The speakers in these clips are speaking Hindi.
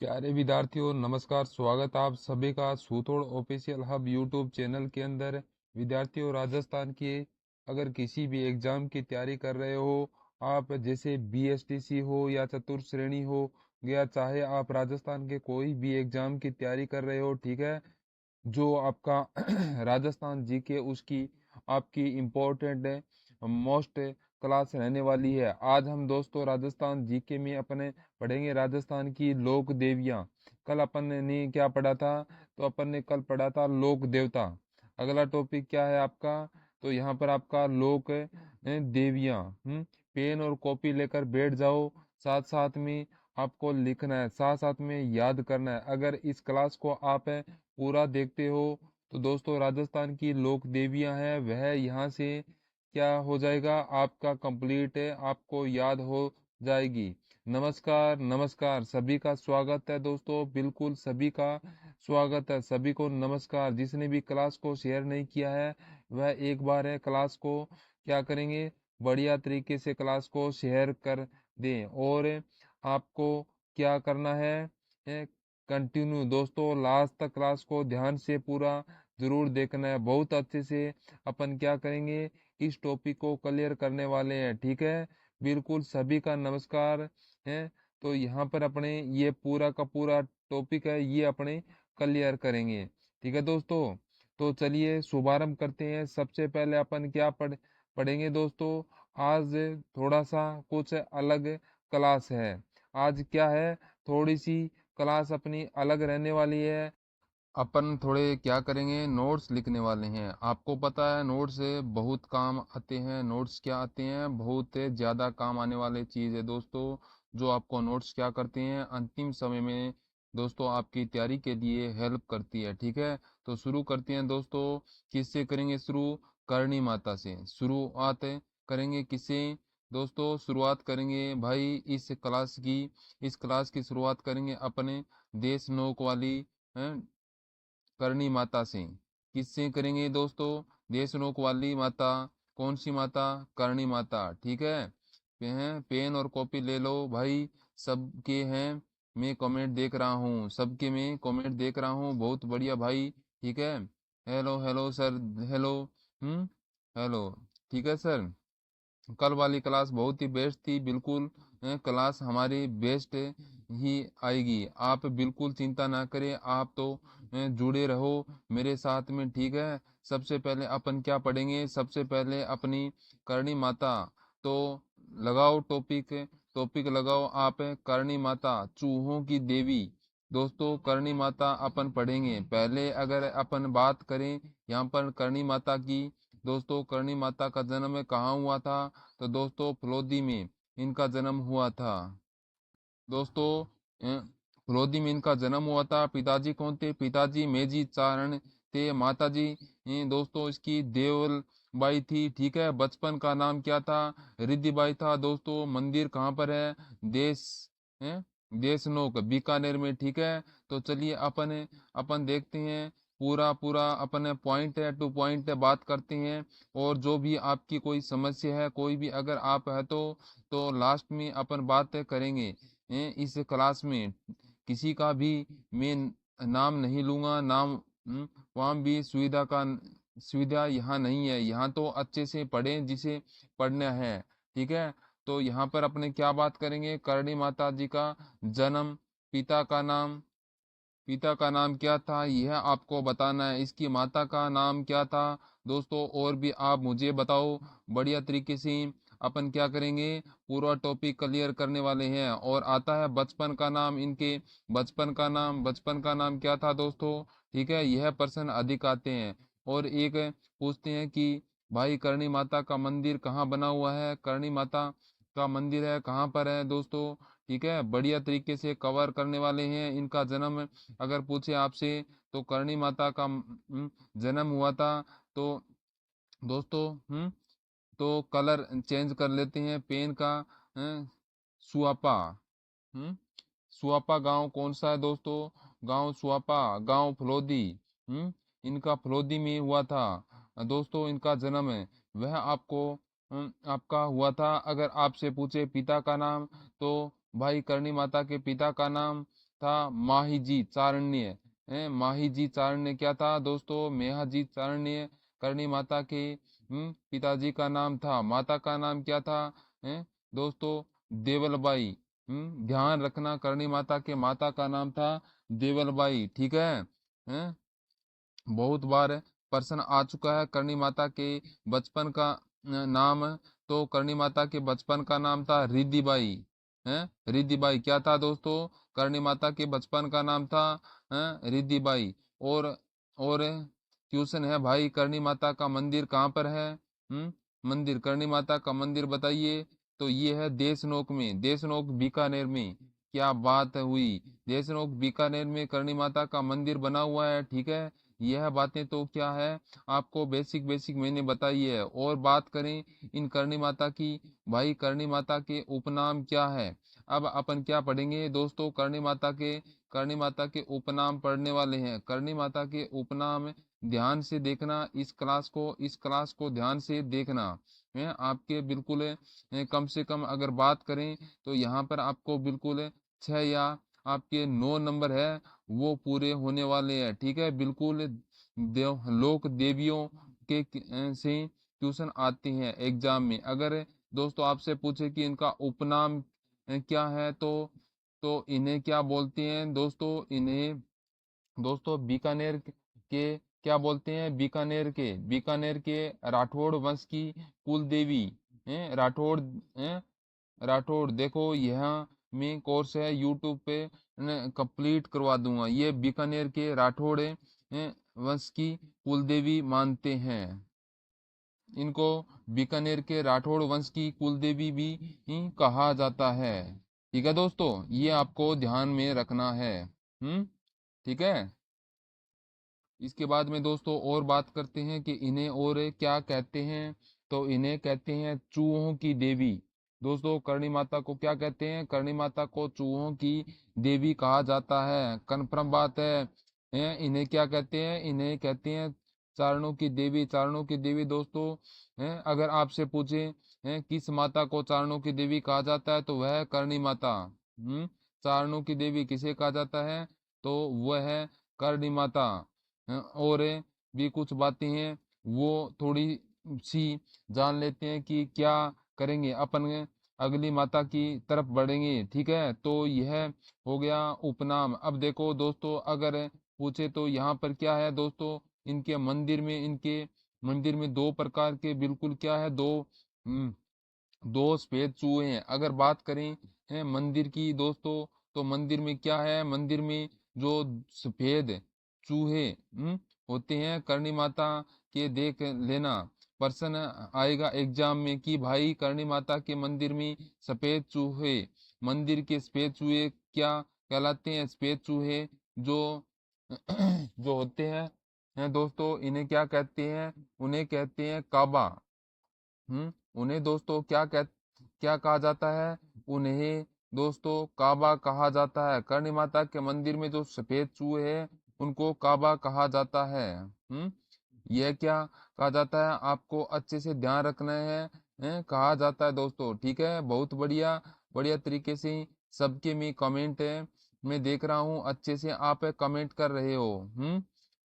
प्यारे विद्यार्थियों, नमस्कार। स्वागत आप सभी का सूथोड़ ऑफिशियल हब यूट्यूब चैनल के अंदर। विद्यार्थियों, राजस्थान की अगर किसी भी एग्जाम की तैयारी कर रहे हो आप, जैसे बीएसटीसी हो या चतुर्थ श्रेणी हो, या चाहे आप राजस्थान के कोई भी एग्जाम की तैयारी कर रहे हो, ठीक है, जो आपका राजस्थान जीके उसकी आपकी इम्पोर्टेंट मोस्ट क्लास रहने वाली है। आज हम दोस्तों राजस्थान जीके में अपने पढ़ेंगे राजस्थान की लोक देवियां। कल अपन ने क्या पढ़ा था? तो अपन ने कल पढ़ा था लोक देवता। अगला टॉपिक क्या है आपका? तो यहाँ पर आपका लोक देवियां। पेन और कॉपी लेकर बैठ जाओ, साथ साथ में आपको लिखना है, साथ साथ में याद करना है। अगर इस क्लास को आप पूरा देखते हो तो दोस्तों राजस्थान की लोक देवियां हैं वह यहाँ से क्या हो जाएगा, आपका कंप्लीट है, आपको याद हो जाएगी। नमस्कार नमस्कार, सभी का स्वागत है दोस्तों, बिल्कुल सभी का स्वागत है, सभी को नमस्कार। जिसने भी क्लास को शेयर नहीं किया है वह एक बार है क्लास को क्या करेंगे, बढ़िया तरीके से क्लास को शेयर कर दें। और आपको क्या करना है, कंटिन्यू दोस्तों लास्ट तक क्लास को ध्यान से पूरा जरूर देखना है। बहुत अच्छे से अपन क्या करेंगे, इस टॉपिक को क्लियर करने वाले हैं, ठीक है। बिल्कुल सभी का नमस्कार है। तो यहाँ पर अपने ये पूरा का पूरा टॉपिक है, ये अपने क्लियर करेंगे, ठीक है दोस्तों। तो चलिए शुभारंभ करते हैं। सबसे पहले अपन क्या पढ़ेंगे दोस्तों, आज थोड़ा सा कुछ अलग क्लास है। आज क्या है, थोड़ी सी क्लास अपनी अलग रहने वाली है। अपन थोड़े क्या करेंगे, नोट्स लिखने वाले हैं। आपको पता है नोट्स से बहुत काम आते हैं। नोट्स क्या आते हैं, बहुत ज़्यादा काम आने वाले चीज़ है दोस्तों। जो आपको नोट्स क्या करते हैं, अंतिम समय में दोस्तों आपकी तैयारी के लिए हेल्प करती है, ठीक है। तो शुरू करते हैं दोस्तों। किससे करेंगे शुरू? करणी माता से शुरुआत करेंगे। किससे दोस्तों? शुरुआत करेंगे भाई इस क्लास की शुरुआत करेंगे अपने देश नोक वाली करणी माता से। किससे करेंगे दोस्तों? देशनोक वाली माता। कौन सी माता? करणी माता, ठीक है। पेन और कॉपी ले लो भाई, सबके हैं। मैं कमेंट देख रहा हूँ, सबके मैं कमेंट देख रहा हूँ, बहुत बढ़िया भाई, ठीक है। Hello hello sir, hello. Hello, ठीक है सर। कल वाली क्लास बहुत ही बेस्ट थी, बिल्कुल क्लास हमारी बेस्ट ही आएगी। आप बिल्कुल चिंता ना करें, आप तो जुड़े रहो मेरे साथ में, ठीक है। सबसे पहले अपन क्या पढ़ेंगे, सबसे पहले अपनी करणी माता। तो लगाओ टॉपिक, टॉपिक लगाओ आप, करणी माता चूहों की देवी। दोस्तों करणी माता अपन पढ़ेंगे। पहले अगर अपन बात करें यहाँ पर करणी माता की, दोस्तों करणी माता का जन्म कहाँ हुआ था? तो दोस्तों फलोदी में इनका जन्म हुआ था। दोस्तों फलोदी में इनका जन्म हुआ था। पिताजी कौन थे? पिताजी मेजी चारण थे। माताजी दोस्तों इसकी देवल बाई थी, ठीक है। बचपन का नाम क्या था? रिद्धि बाई था। दोस्तों मंदिर कहाँ पर है? देश है देशनोक बीकानेर में, ठीक है। तो चलिए अपन अपन देखते हैं, पूरा पूरा अपन पॉइंट है टू पॉइंट बात करते हैं। और जो भी आपकी कोई समस्या है, कोई भी अगर आप है तो लास्ट में अपन बात करेंगे। इस क्लास में किसी का भी मैं नाम नहीं लूंगा, नाम वहाँ भी सुविधा यहाँ नहीं है। यहाँ तो अच्छे से पढ़ें जिसे पढ़ना है, ठीक है। तो यहाँ पर अपने क्या बात करेंगे, करणी माता जी का जन्म, पिता का नाम, पिता का नाम क्या था यह आपको बताना है। इसकी माता का नाम क्या था दोस्तों, और भी आप मुझे बताओ। बढ़िया तरीके से अपन क्या करेंगे, पूरा टॉपिक क्लियर करने वाले हैं। और आता है बचपन का नाम, इनके बचपन का नाम क्या था दोस्तों, ठीक है। यह प्रश्न अधिक आते हैं। और एक पूछते हैं कि भाई करणी माता का मंदिर कहाँ बना हुआ है, करणी माता का मंदिर है कहाँ पर है दोस्तों, ठीक है। बढ़िया तरीके से कवर करने वाले हैं। इनका जन्म अगर पूछे आपसे तो करणी माता का जन्म हुआ था। तो दोस्तों तो कलर चेंज कर लेते हैं पेन का। सुआपा, हम्म सुआपा गांव कौन सा है दोस्तों? गांव सुआपा, गांव फलोदी। इनका फलोदी में हुआ था दोस्तों। इनका जन्म है वह आपको आपका हुआ था। अगर आपसे पूछे पिता का नाम, तो भाई करणी माता के पिता का नाम था माहीजी चारण्य। माहीजी चारण्य क्या था दोस्तों? मेहाजी चारण्य करणी माता के पिताजी का नाम था। माता का नाम क्या था दोस्तों? देवलबाई। ध्यान रखना, करणी माता के माता का नाम था देवलबाई। ठीक है? बहुत बार प्रश्न आ चुका है करणी माता के बचपन का नाम। तो करणी माता के बचपन का नाम था रिद्धिबाई। रिद्धिबाई क्या था दोस्तों? करणी माता के बचपन का नाम था रिद्धिबाई। और क्वेश्चन है भाई, करणी माता का मंदिर कहाँ पर है? मंदिर, करणी माता का मंदिर बताइए। तो ये है देशनोक में, देशनोक बीकानेर में। क्या बात हुई, देशनोक बीकानेर में करणी माता का मंदिर बना हुआ है। ठीक है? यह बातें तो क्या है, आपको बेसिक बेसिक मैंने बताई है। और बात करें इन करणी माता की, भाई करणी माता के उपनाम क्या है? अब अपन क्या पढ़ेंगे दोस्तों? करणी माता के उपनाम पढ़ने वाले हैं। करणी माता के उपनाम ध्यान से देखना, इस क्लास को ध्यान से देखना है। आपके बिल्कुल कम से कम अगर बात करें तो यहाँ पर आपको बिल्कुल 6 या आपके 9 नंबर है वो पूरे होने वाले हैं। ठीक है? बिल्कुल लोक देवियों के से ट्यूशन आते हैं एग्जाम में। अगर दोस्तों आपसे पूछे कि इनका उपनाम क्या है, तो इन्हें क्या बोलते हैं दोस्तों? इन्हें दोस्तों के क्या बोलते हैं? बीकानेर के राठौड़ वंश की कुल देवी राठौड़ राठौड़। देखो यहाँ में कोर्स है यूट्यूब पे कंप्लीट करवा दूंगा। ये बीकानेर के राठौड़ वंश की कुलदेवी मानते हैं इनको। बीकानेर के राठौड़ वंश की कुलदेवी भी कहा जाता है। ठीक है दोस्तों, ये आपको ध्यान में रखना है। ठीक है? इसके बाद में दोस्तों और बात करते हैं कि इन्हें और क्या कहते हैं। तो इन्हें कहते हैं चूहों की देवी। दोस्तों करणी माता को क्या कहते हैं? करणी माता को चूहों की देवी कहा जाता है। कन्फर्म बात है। इन्हें क्या कहते हैं? इन्हें कहते हैं चारणों की देवी। चारणों की देवी दोस्तों अगर आपसे पूछे किस माता को चारणों की देवी कहा जाता है, तो वह है करणी माता। चारणों की देवी किसे कहा जाता है? तो वह है करणी माता। और भी कुछ बातें हैं वो थोड़ी सी जान लेते हैं कि क्या करेंगे अपन। अगली माता की तरफ बढ़ेंगे। ठीक है? तो यह हो गया उपनाम। अब देखो दोस्तों, अगर पूछे तो यहाँ पर क्या है दोस्तों? इनके मंदिर में दो प्रकार के बिल्कुल क्या है, दो सफेद चूहे हैं। अगर बात करें मंदिर की दोस्तों, तो मंदिर में क्या है? मंदिर में जो सफेद चूहे होते हैं करणी माता के, देख लेना प्रश्न आएगा एग्जाम में कि भाई करणी माता के मंदिर में सफेद चूहे, मंदिर के सफेद चूहे क्या कहलाते हैं? सफेद चूहे जो जो होते हैं दोस्तों, इन्हें क्या कहते हैं? उन्हें कहते हैं काबा। उन्हें दोस्तों क्या कहा जाता है? उन्हें दोस्तों काबा कहा जाता है। करणी माता के मंदिर में जो सफेद चूहे हैं उनको काबा कहा जाता है। यह क्या कहा जाता है? आपको अच्छे से ध्यान रखना है। कहा जाता है दोस्तों। ठीक है? बहुत बढ़िया, बढ़िया तरीके से सबके में कमेंट है, मैं देख रहा हूँ अच्छे से आप कमेंट कर रहे हो।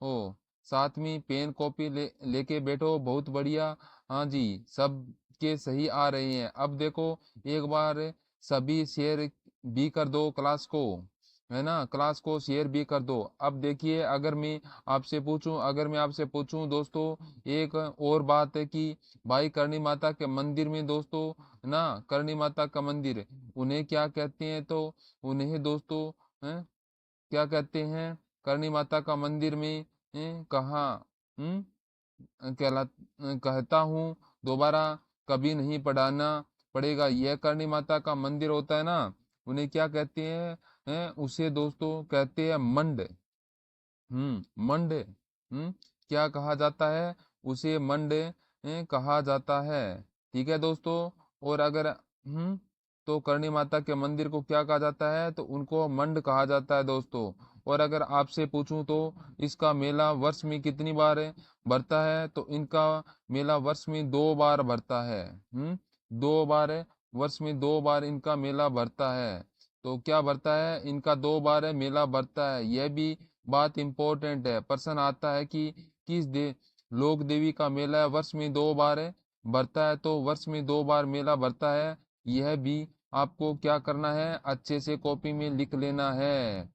ओ साथ में पेन कॉपी लेके बैठो, बहुत बढ़िया। हाँ जी, सब के सही आ रहे हैं। अब देखो एक बार सभी शेयर भी कर दो क्लास को, है ना? क्लास को शेयर भी कर दो। अब देखिए, अगर मैं आपसे पूछूं दोस्तों, एक और बात है कि भाई करणी माता के मंदिर में दोस्तों ना, करणी माता का मंदिर उन्हें क्या कहते हैं? तो उन्हें दोस्तों क्या कहते हैं? करणी माता का मंदिर में कहाँ कहला कहता हूँ दोबारा कभी नहीं पढ़ाना पड़ेगा। यह करणी माता का मंदिर होता है ना, उन्हें क्या कहते उसे दोस्तों कहते हैं मंड। मंड क्या कहा जाता है? उसे मंड कहा जाता है। ठीक है दोस्तों? और अगर तो करणी माता के मंदिर को क्या कहा जाता है? तो उनको मंड कहा जाता है दोस्तों। और अगर आपसे पूछूं तो इसका मेला वर्ष में कितनी बार भरता है? तो इनका मेला वर्ष में 2 बार भरता है। 2 बार, वर्ष में 2 बार इनका मेला भरता है। तो क्या भरता है, इनका 2 बार है मेला भरता है। यह भी बात इम्पोर्टेंट है। प्रश्न आता है कि किस लोक देवी का मेला है वर्ष में 2 बार है भरता है, तो वर्ष में 2 बार मेला भरता है। यह भी आपको क्या करना है, अच्छे से कॉपी में लिख लेना है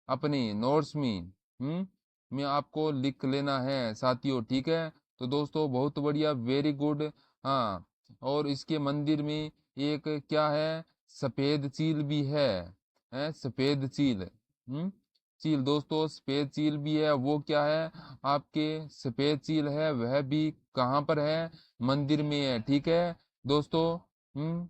अपनी नोट्स में आपको लिख लेना है साथियों, ठीक है। तो दोस्तों बहुत बढ़िया, वेरी गुड। हाँ, और इसके मंदिर में एक क्या है, सफेद चील भी है सफेद चील। चील दोस्तों, सफेद चील भी है। वो क्या है, आपके सफेद चील है वह भी कहाँ पर है, मंदिर में है, ठीक है दोस्तों। हम्म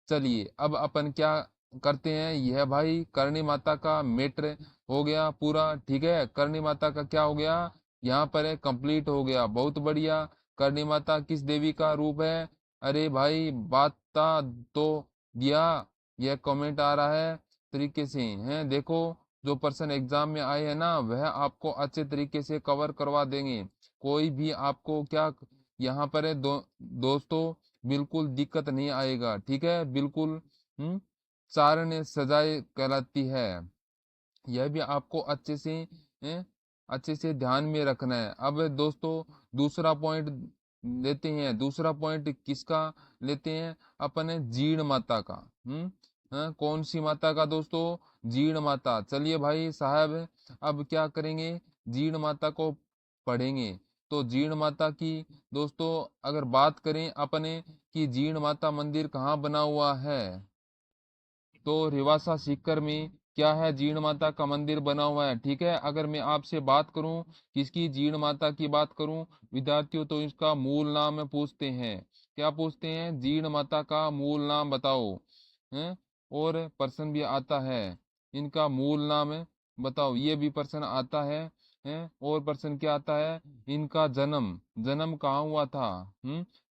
चलिए अब अपन क्या करते हैं, यह भाई करणी माता का मेटर हो गया पूरा, ठीक है। करणी माता का क्या हो गया, यहाँ पर है कंप्लीट हो गया, बहुत बढ़िया। करणी माता किस देवी का रूप है, अरे भाई बता तो दिया, यह कमेंट आ रहा है तरीके से है। देखो जो पर्सन एग्जाम में आए हैं ना, वह आपको अच्छे तरीके से कवर करवा देंगे। कोई भी आपको क्या यहाँ पर है दोस्तों बिल्कुल दिक्कत नहीं आएगा, ठीक है बिल्कुल। चारण सजाए कहलाती है। यह भी आपको अच्छे से ध्यान में रखना है। अब दोस्तों दूसरा पॉइंट लेते हैं। दूसरा पॉइंट किसका लेते हैं, अपन जीण माता का। कौन सी माता का दोस्तों, जीण माता। चलिए भाई साहब अब क्या करेंगे, जीण माता को पढ़ेंगे। तो जीण माता की दोस्तों अगर बात करें अपने कि जीण माता मंदिर कहाँ बना हुआ है, तो रिवासा सीकर में क्या है, जीण माता का मंदिर बना हुआ है, ठीक है। अगर मैं आपसे बात करूं, किसकी, जीण माता की बात करूं विद्यार्थियों, तो इसका मूल नाम पूछते हैं। क्या पूछते हैं, जीण माता का मूल नाम बताओ हैं। और प्रश्न भी आता है, इनका मूल नाम बताओ, ये भी प्रश्न आता है। और प्रश्न क्या आता है, इनका जन्म जन्म कहाँ हुआ था।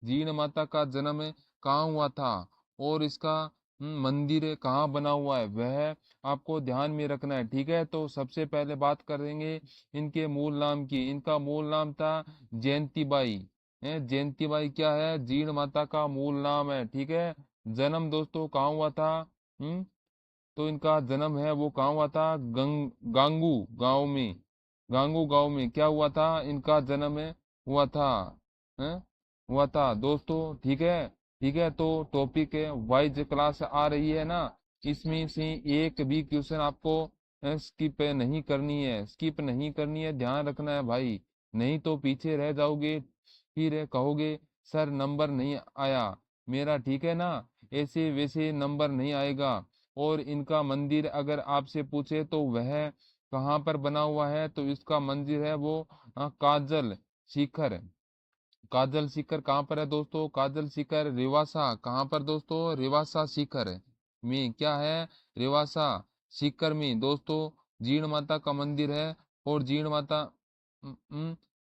जीण माता का जन्म कहाँ हुआ था, और इसका मंदिर कहाँ बना हुआ है, वह आपको ध्यान में रखना है, ठीक है। तो सबसे पहले बात करेंगे इनके मूल नाम की। इनका मूल नाम था जयंती बाई है। जयंती बाई क्या है, जीण माता का मूल नाम है, ठीक है। जन्म दोस्तों कहाँ हुआ था, तो इनका जन्म है वो कहाँ हुआ था, गांगू गांव में। गांगू गांव में क्या हुआ था, इनका जन्म हुआ था हैं हुआ था दोस्तों, ठीक है। ठीक है, तो टॉपिक है वाइज क्लास आ रही है ना, इसमें से एक भी क्वेश्चन आपको स्किप नहीं करनी है, स्किप नहीं करनी है, ध्यान रखना है भाई। नहीं तो पीछे रह जाओगे, फिर कहोगे सर नंबर नहीं आया मेरा, ठीक है ना। ऐसे वैसे नंबर नहीं आएगा। और इनका मंदिर अगर आपसे पूछे तो वह कहाँ पर बना हुआ है, तो इसका मंदिर है वो काजल शिखर। काजल शिखर कहाँ पर है दोस्तों, काजल शिखर रिवासा कहाँ पर दोस्तों, रिवासा शिखर में क्या है, रिवासा शिखर में दोस्तों जीण माता का मंदिर है। और जीण माता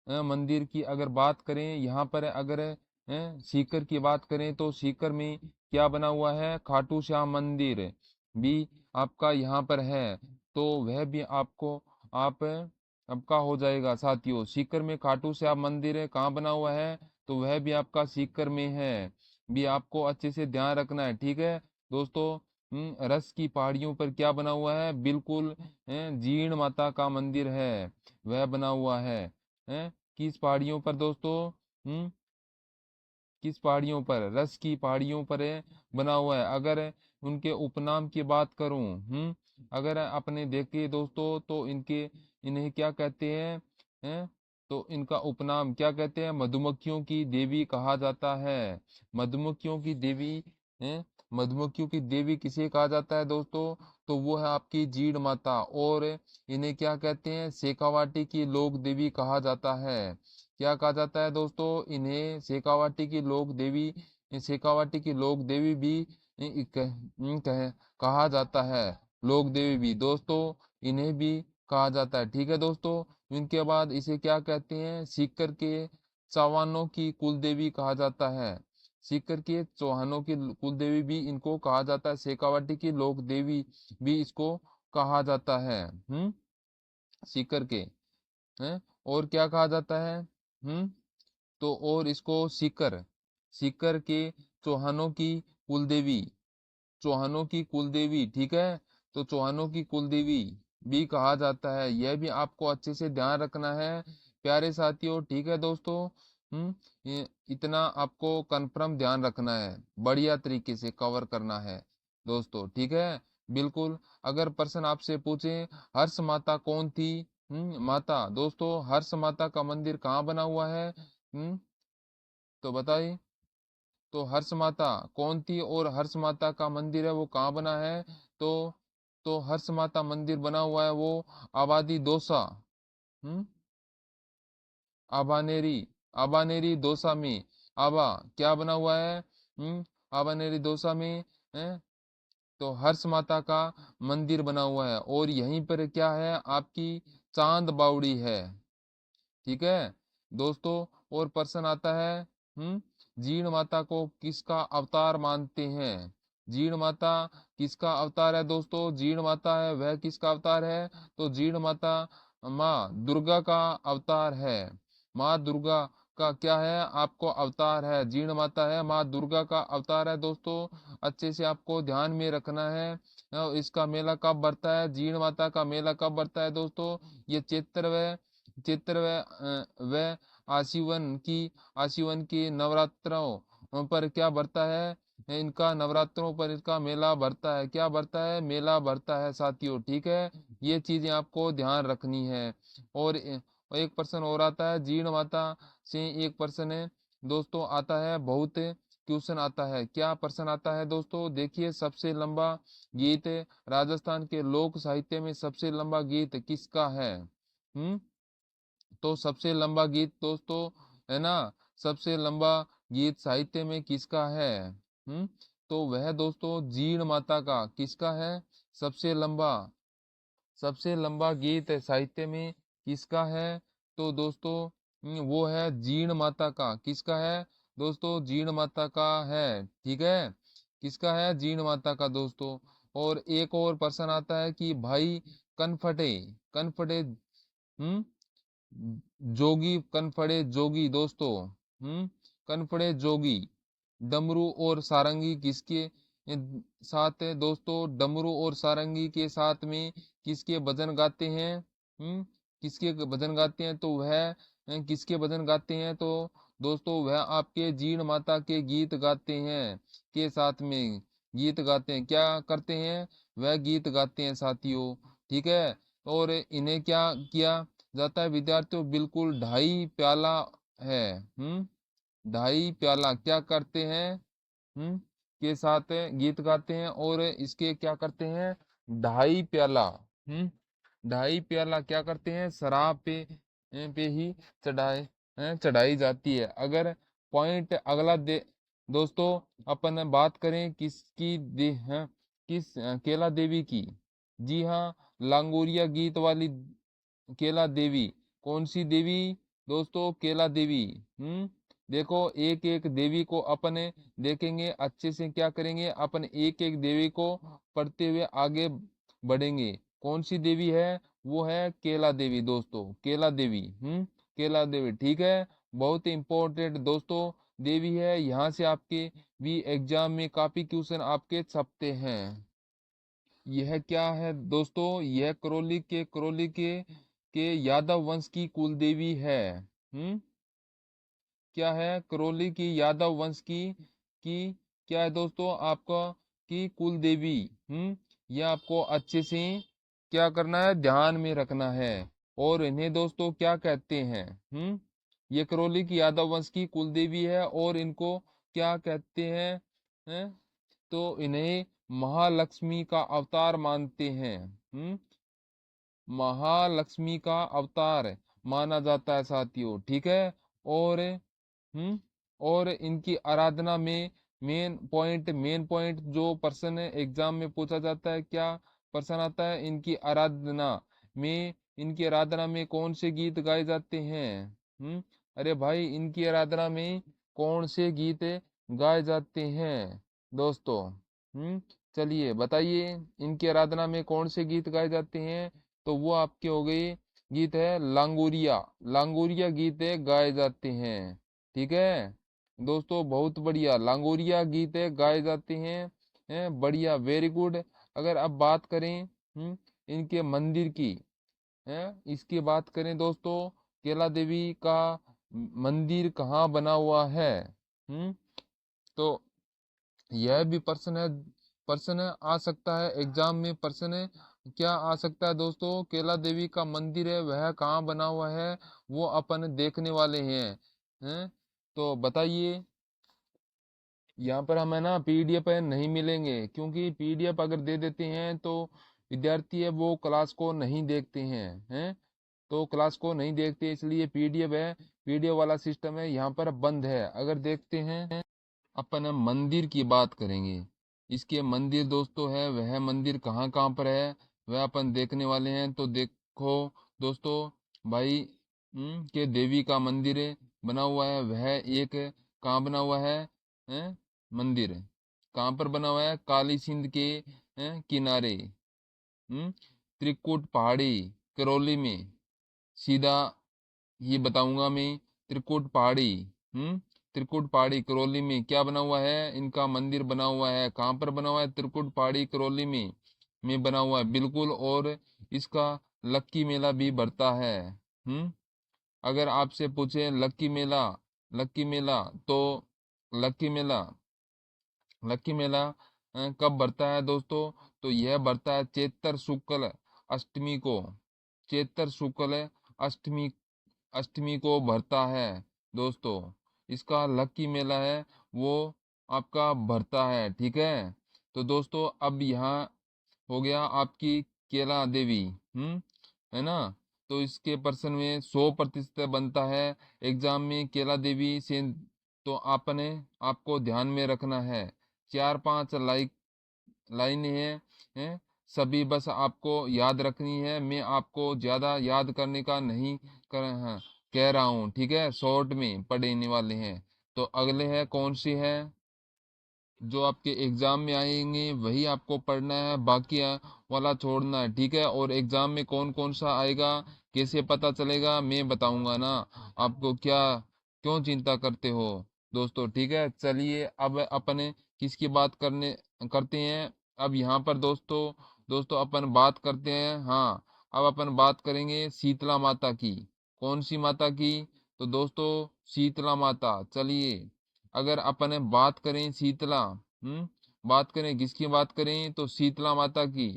मंदिर की अगर बात करें, यहाँ पर अगर सीकर की बात करें, तो सीकर में क्या बना हुआ है, खाटू श्याम मंदिर भी आपका यहाँ पर है। तो वह भी आपको आप आपका हो जाएगा साथियों। सीकर में खाटू श्याम मंदिर है, कहाँ बना हुआ है, तो वह भी आपका सीकर में है, भी आपको अच्छे से ध्यान रखना है, ठीक है दोस्तों। रस की पहाड़ियों पर क्या बना हुआ है, बिल्कुल जीण माता का मंदिर है, वह बना हुआ है। किस पहाड़ियों पर दोस्तों, किस पहाड़ियों पर, रस की पहाड़ियों पर बना हुआ है। अगर उनके उपनाम की बात करूं, अगर अपने देखे दोस्तों, तो इन्हें क्या कहते हैं, तो इनका उपनाम क्या कहते हैं, मधुमक्खियों की देवी कहा जाता है। मधुमक्खियों की देवी है, मधुमक्खियों की देवी किसे कहा जाता है दोस्तों, तो वो है आपकी जीण माता। और इन्हें क्या कहते हैं, शेखावाटी की लोक देवी कहा जाता है। क्या कहा जाता है दोस्तों, इन्हें शेखावाटी की लोक देवी, शेखावाटी की लोक देवी भी कहा जाता है। लोक देवी भी दोस्तों इन्हें भी कहा जाता है, ठीक है दोस्तों। इनके बाद इसे क्या कहते हैं, सीकर के चौहानों की कुल देवी कहा जाता है। सीकर के चौहानों की कुल देवी भी इनको कहा जाता है। शेखावाटी की लोक देवी भी इसको कहा जाता है। सीकर के हैं। और क्या कहा जाता है, तो और इसको सीकर, सीकर के चौहानों की कुलदेवी चौहानों की कुलदेवी, ठीक है। तो चौहानों की कुलदेवी भी कहा जाता है, यह भी आपको अच्छे से ध्यान रखना है प्यारे साथियों, ठीक है दोस्तों। इतना आपको कंफर्म ध्यान रखना है, बढ़िया तरीके से कवर करना है दोस्तों, ठीक है। बिल्कुल। अगर पर्सन आपसे पूछे हर्ष माता कौन थी, माता, दोस्तों हर्ष माता का मंदिर कहाँ बना हुआ है, तो बताइए। तो हर्ष माता कौन थी और हर्ष माता का मंदिर है वो कहाँ बना है, तो हर्ष माता मंदिर बना हुआ है वो आबादी दौसा, हम्म आबानेरी, आबानेरी दौसा में। आबा क्या बना हुआ है, आबानेरी दौसा में है। तो हर्ष माता का मंदिर बना हुआ है, और यहीं पर क्या है आपकी चांद बावड़ी है, ठीक है दोस्तों। और प्रश्न आता है, जीण माता को किसका अवतार मानते हैं, जीण माता किसका अवतार है दोस्तों, जीण माता है वह किसका अवतार है, तो जीण माता माँ दुर्गा का अवतार है। माँ दुर्गा का क्या है आपको अवतार है, जीण माता है माँ दुर्गा का अवतार है दोस्तों। अच्छे से आपको ध्यान में रखना है। इसका मेला कब बढ़ता है, जीण माता का मेला कब बढ़ता है दोस्तों, ये चैत्र व आशीवन की नवरात्रों पर क्या बढ़ता है, इनका नवरात्रों पर इसका मेला बढ़ता है, क्या बढ़ता है, मेला बढ़ता है साथियों, ठीक है। ये चीजें आपको ध्यान रखनी है। और एक प्रश्न और आता है जीण माता से, एक प्रश्न है दोस्तों आता है, बहुत क्वेश्चन आता है, क्या प्रश्न आता है दोस्तों, देखिए सबसे लंबा गीत राजस्थान के लोक साहित्य में सबसे लंबा गीत किसका है, तो सबसे लंबा गीत दोस्तों, है ना, सबसे लंबा गीत साहित्य में किसका है, तो वह दोस्तों जीण माता का, किसका है, सबसे लंबा, सबसे लंबा गीत साहित्य में किसका है, तो दोस्तों वो है जीण माता का, किसका है दोस्तों, जीण माता का है, ठीक है। किसका है, जीण माता का दोस्तों। और एक और प्रश्न आता है कि भाई कनफटे, कनफटे जोगी, कनफड़े जोगी दोस्तों, कनफड़े जोगी डमरू और सारंगी किसके साथ है दोस्तों, डमरू और सारंगी के साथ में किसके भजन गाते हैं, किसके भजन गाते हैं, तो वह किसके भजन गाते हैं, तो दोस्तों वह आपके जीण माता के गीत गाते हैं, के साथ में गीत गाते हैं, क्या करते हैं, वह गीत गाते हैं साथियों, ठीक है। और इन्हें क्या किया जाता है विद्यार्थियों, बिल्कुल ढाई प्याला है, ढाई प्याला क्या करते हैं, के साथ गीत गाते हैं, और इसके क्या करते हैं, ढाई प्याला, ढाई प्याला क्या करते हैं, शराब पे ही चढ़ाई जाती है। अगर पॉइंट अगला दोस्तों अपन बात करें किसकी किस केला देवी की, जी हाँ, लांगोरिया गीत वाली केला देवी, कौन सी देवी दोस्तों, केला देवी, देखो एक एक देवी को अपन देखेंगे अच्छे से, क्या करेंगे अपन एक एक देवी को पढ़ते हुए आगे बढ़ेंगे। कौन सी देवी है, वो है केला देवी दोस्तों, केला देवी, केला देवी, ठीक है। बहुत ही इंपॉर्टेंट दोस्तों देवी है, यहाँ से आपके भी एग्जाम में काफी क्वेश्चन आपके छपते हैं। यह क्या है दोस्तों, यह करौली के यादव वंश की कुल देवी है, क्या है, करौली की यादव वंश की क्या है दोस्तों आपका, की कुल देवी, यह आपको अच्छे से क्या करना है, ध्यान में रखना है। और इन्हें दोस्तों क्या कहते हैं, ये करौली की यादव वंश की कुल देवी है, और इनको क्या कहते हैं, तो इन्हें महालक्ष्मी का अवतार मानते हैं, महालक्ष्मी का अवतार माना जाता है साथियों, ठीक है। और और इनकी आराधना में मेन पॉइंट जो प्रश्न एग्जाम में पूछा जाता है, क्या प्रश्न आता है, इनकी आराधना में कौन से गीत गाए जाते हैं, अरे भाई इनकी आराधना में कौन से गीत गाए जाते हैं दोस्तों, चलिए बताइए, इनकी आराधना में कौन से गीत गाए जाते हैं, तो वो आपके हो गए गीत है लांगोरिया, लांगोरिया गीत गाए जाते हैं, ठीक है दोस्तों, बहुत बढ़िया, लांगोरिया गीत गाए जाते हैं। बढ़िया, वेरी गुड। अगर अब बात करें इनके मंदिर की, इसकी बात करें दोस्तों, केला देवी का मंदिर कहाँ बना हुआ है। तो यह भी प्रश्न आ सकता है एग्जाम में। प्रश्न क्या आ सकता है दोस्तों, केला देवी का मंदिर है वह कहाँ बना हुआ है, वो अपन देखने वाले हैं। तो बताइए। यहाँ पर हमें ना पीडीएफ नहीं मिलेंगे, क्योंकि पीडीएफ अगर दे देते हैं तो विद्यार्थी है वो क्लास को नहीं देखते हैं। तो क्लास को नहीं देखते, इसलिए पीडीएफ है, पीडीएफ वाला सिस्टम है यहाँ पर बंद है। अगर देखते हैं अपन मंदिर की बात करेंगे, इसके मंदिर दोस्तों है वह मंदिर कहाँ कहाँ पर है वह अपन देखने वाले हैं। तो देखो दोस्तों, भाई के देवी का मंदिर बना हुआ है, वह एक कहाँ बना हुआ है मंदिर कहाँ पर बना हुआ है, काली सिंध के किनारे, त्रिकुट पहाड़ी, करौली में। सीधा ये बताऊंगा मैं, त्रिकुट पहाड़ी, त्रिकुट पहाड़ी करौली में क्या बना हुआ है, इनका मंदिर बना हुआ है। कहाँ पर बना हुआ है, त्रिकुट पहाड़ी करौली में बना हुआ है बिल्कुल। और इसका लक्की मेला भी बढ़ता है। अगर आपसे पूछे लक्की मेला तो लक्की मेला लक्की मेला कब बढ़ता है दोस्तों, तो यह बढ़ता है चैत्र शुक्ल अष्टमी को। चैत्र शुक्ल अष्टमी अष्टमी को भरता है दोस्तों। इसका लक्की मेला है वो आपका भरता है, ठीक है। तो दोस्तों अब यहाँ हो गया आपकी केला देवी, है ना। तो इसके प्रश्न में 100% बनता है एग्जाम में केला देवी से। तो आपने आपको ध्यान में रखना है, 4-5 लाइनें हैं, सभी बस आपको याद रखनी है। मैं आपको ज्यादा याद करने का नहीं कह रहा हूँ, ठीक है, शॉर्ट में पढ़ने वाले हैं। तो अगले है कौन सी है, जो आपके एग्जाम में आएंगे वही आपको पढ़ना है, बाकी वाला छोड़ना है, ठीक है। और एग्जाम में कौन कौन सा आएगा कैसे पता चलेगा, मैं बताऊंगा ना आपको, क्या क्यों चिंता करते हो दोस्तों, ठीक है। चलिए अब अपने किसकी बात करते हैं। अब यहाँ पर दोस्तों दोस्तों अपन बात करते हैं, हाँ, अब अपन बात करेंगे शीतला माता की। कौन सी माता की, तो दोस्तों शीतला माता। चलिए अगर अपन बात करें शीतला, बात करें किसकी बात करें, तो शीतला माता की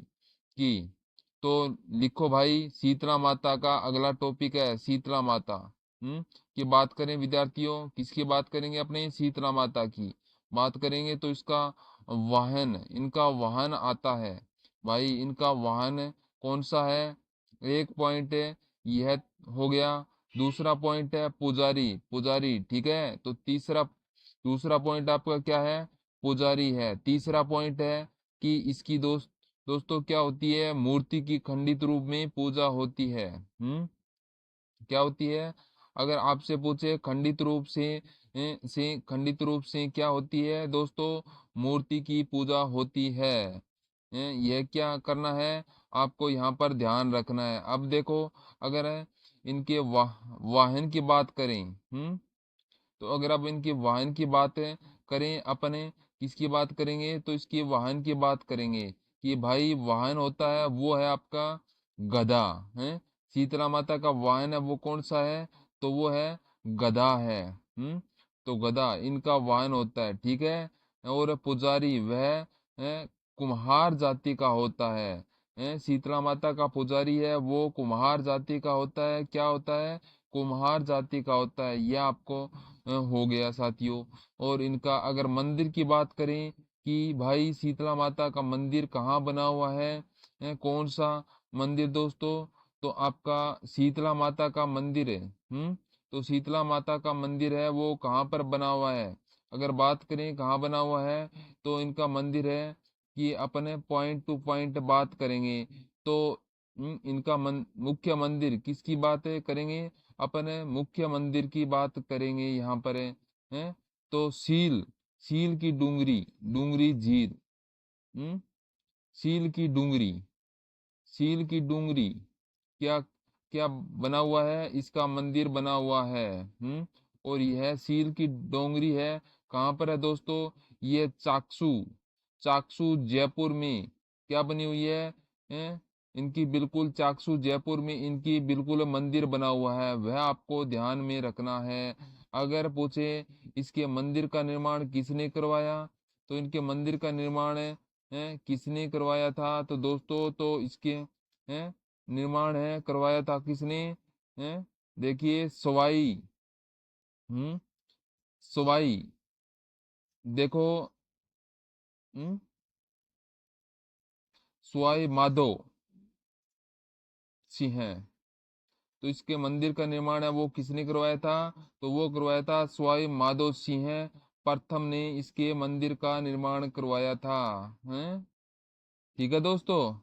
तो लिखो भाई, शीतला माता का अगला टॉपिक है शीतला माता। की बात करें विद्यार्थियों, किसकी बात करेंगे, अपने शीतला माता की बात करेंगे। तो इसका इनका वाहन आता है भाई, इनका वाहन कौन सा है, एक पॉइंट यह हो गया। दूसरा पॉइंट है पुजारी, पुजारी, ठीक है। तो दूसरा पॉइंट आपका क्या है, पुजारी है। तीसरा पॉइंट है कि इसकी दोस्तों क्या होती है, मूर्ति की खंडित रूप में पूजा होती है। क्या होती है, अगर आपसे पूछे खंडित रूप से खंडित रूप से क्या होती है दोस्तों, मूर्ति की पूजा होती है। यह क्या करना है, आपको यहाँ पर ध्यान रखना है। अब देखो, अगर इनके वाहन की बात करें, तो अगर अब इनके वाहन की बात करें, अपने किसकी बात करेंगे, तो इसके वाहन की बात करेंगे कि भाई वाहन होता है वो है आपका गधा है। शीतला माता का वाहन है वो कौन सा है, तो वो है गधा है। तो गधा इनका वाहन होता है, ठीक है। और पुजारी वह कुम्हार जाति का होता है। शीतला माता का पुजारी है वो कुम्हार जाति का होता है। क्या होता है, कुम्हार जाति का होता है। यह आपको हो गया साथियों। और इनका अगर मंदिर की बात करें कि भाई शीतला माता का मंदिर कहाँ बना हुआ है, कौन सा मंदिर दोस्तों, तो आपका शीतला माता का मंदिर है। तो शीतला माता का मंदिर है वो कहाँ पर बना हुआ है, अगर बात करें कहाँ बना हुआ है, तो इनका मंदिर है कि अपने पॉइंट टू पॉइंट बात करेंगे। तो इनका मुख्य मंदिर किसकी बात करेंगे, अपने मुख्य मंदिर की बात करेंगे यहाँ पर है। तो सील की डूंगरी, डूंगरी झील, हम्म सील की डूंगरी, सील की डूंगरी क्या क्या बना हुआ है, इसका मंदिर बना हुआ है। और यह सील की डोंगरी है, कहाँ पर है दोस्तों, ये चाकसू, चाकसू जयपुर में क्या बनी हुई है? इनकी बिल्कुल चाकसू जयपुर में इनकी बिल्कुल मंदिर बना हुआ है, वह आपको ध्यान में रखना है। अगर पूछे इसके मंदिर का निर्माण किसने करवाया, तो इनके मंदिर का निर्माण किसने करवाया था, तो दोस्तों तो इसके निर्माण है करवाया था किसने? देखिए सवाई, हम्म सवाई, देखो, हम्म सवाई माधो सिंह है। तो इसके मंदिर का निर्माण है वो किसने करवाया था, तो वो करवाया था सवाई माधो सिंह प्रथम ने इसके मंदिर का निर्माण करवाया था। हैं? ठीक है दोस्तों।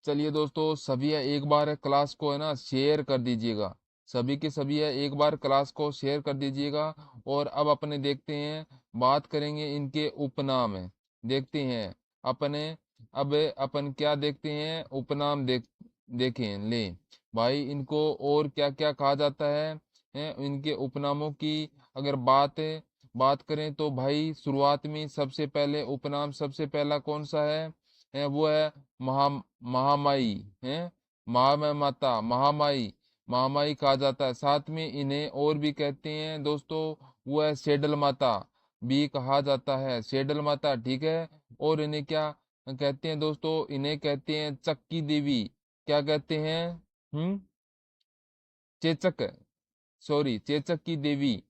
चलिए दोस्तों, सभी एक बार क्लास को है ना शेयर कर दीजिएगा, सभी के सभी है एक बार क्लास को शेयर कर दीजिएगा। और अब अपने देखते हैं, बात करेंगे इनके उपनाम है, देखते हैं अपने। अब अपन क्या देखते हैं, उपनाम देखें ले भाई, इनको और क्या क्या कहा जाता है इनके उपनामों की अगर बात करें तो भाई, शुरुआत में सबसे पहले उपनाम सबसे पहला कौन सा है वो है महा महामाई है, माता महामाई, महामाई कहा जाता है। साथ में इन्हें और भी कहते हैं दोस्तों, वो है सेडल माता भी कहा जाता है, सेडल माता, ठीक है। और इन्हें क्या कहते हैं दोस्तों, इन्हें कहते हैं चक्की देवी, क्या कहते हैं? हम्म चेचक, सॉरी चेचक की देवी,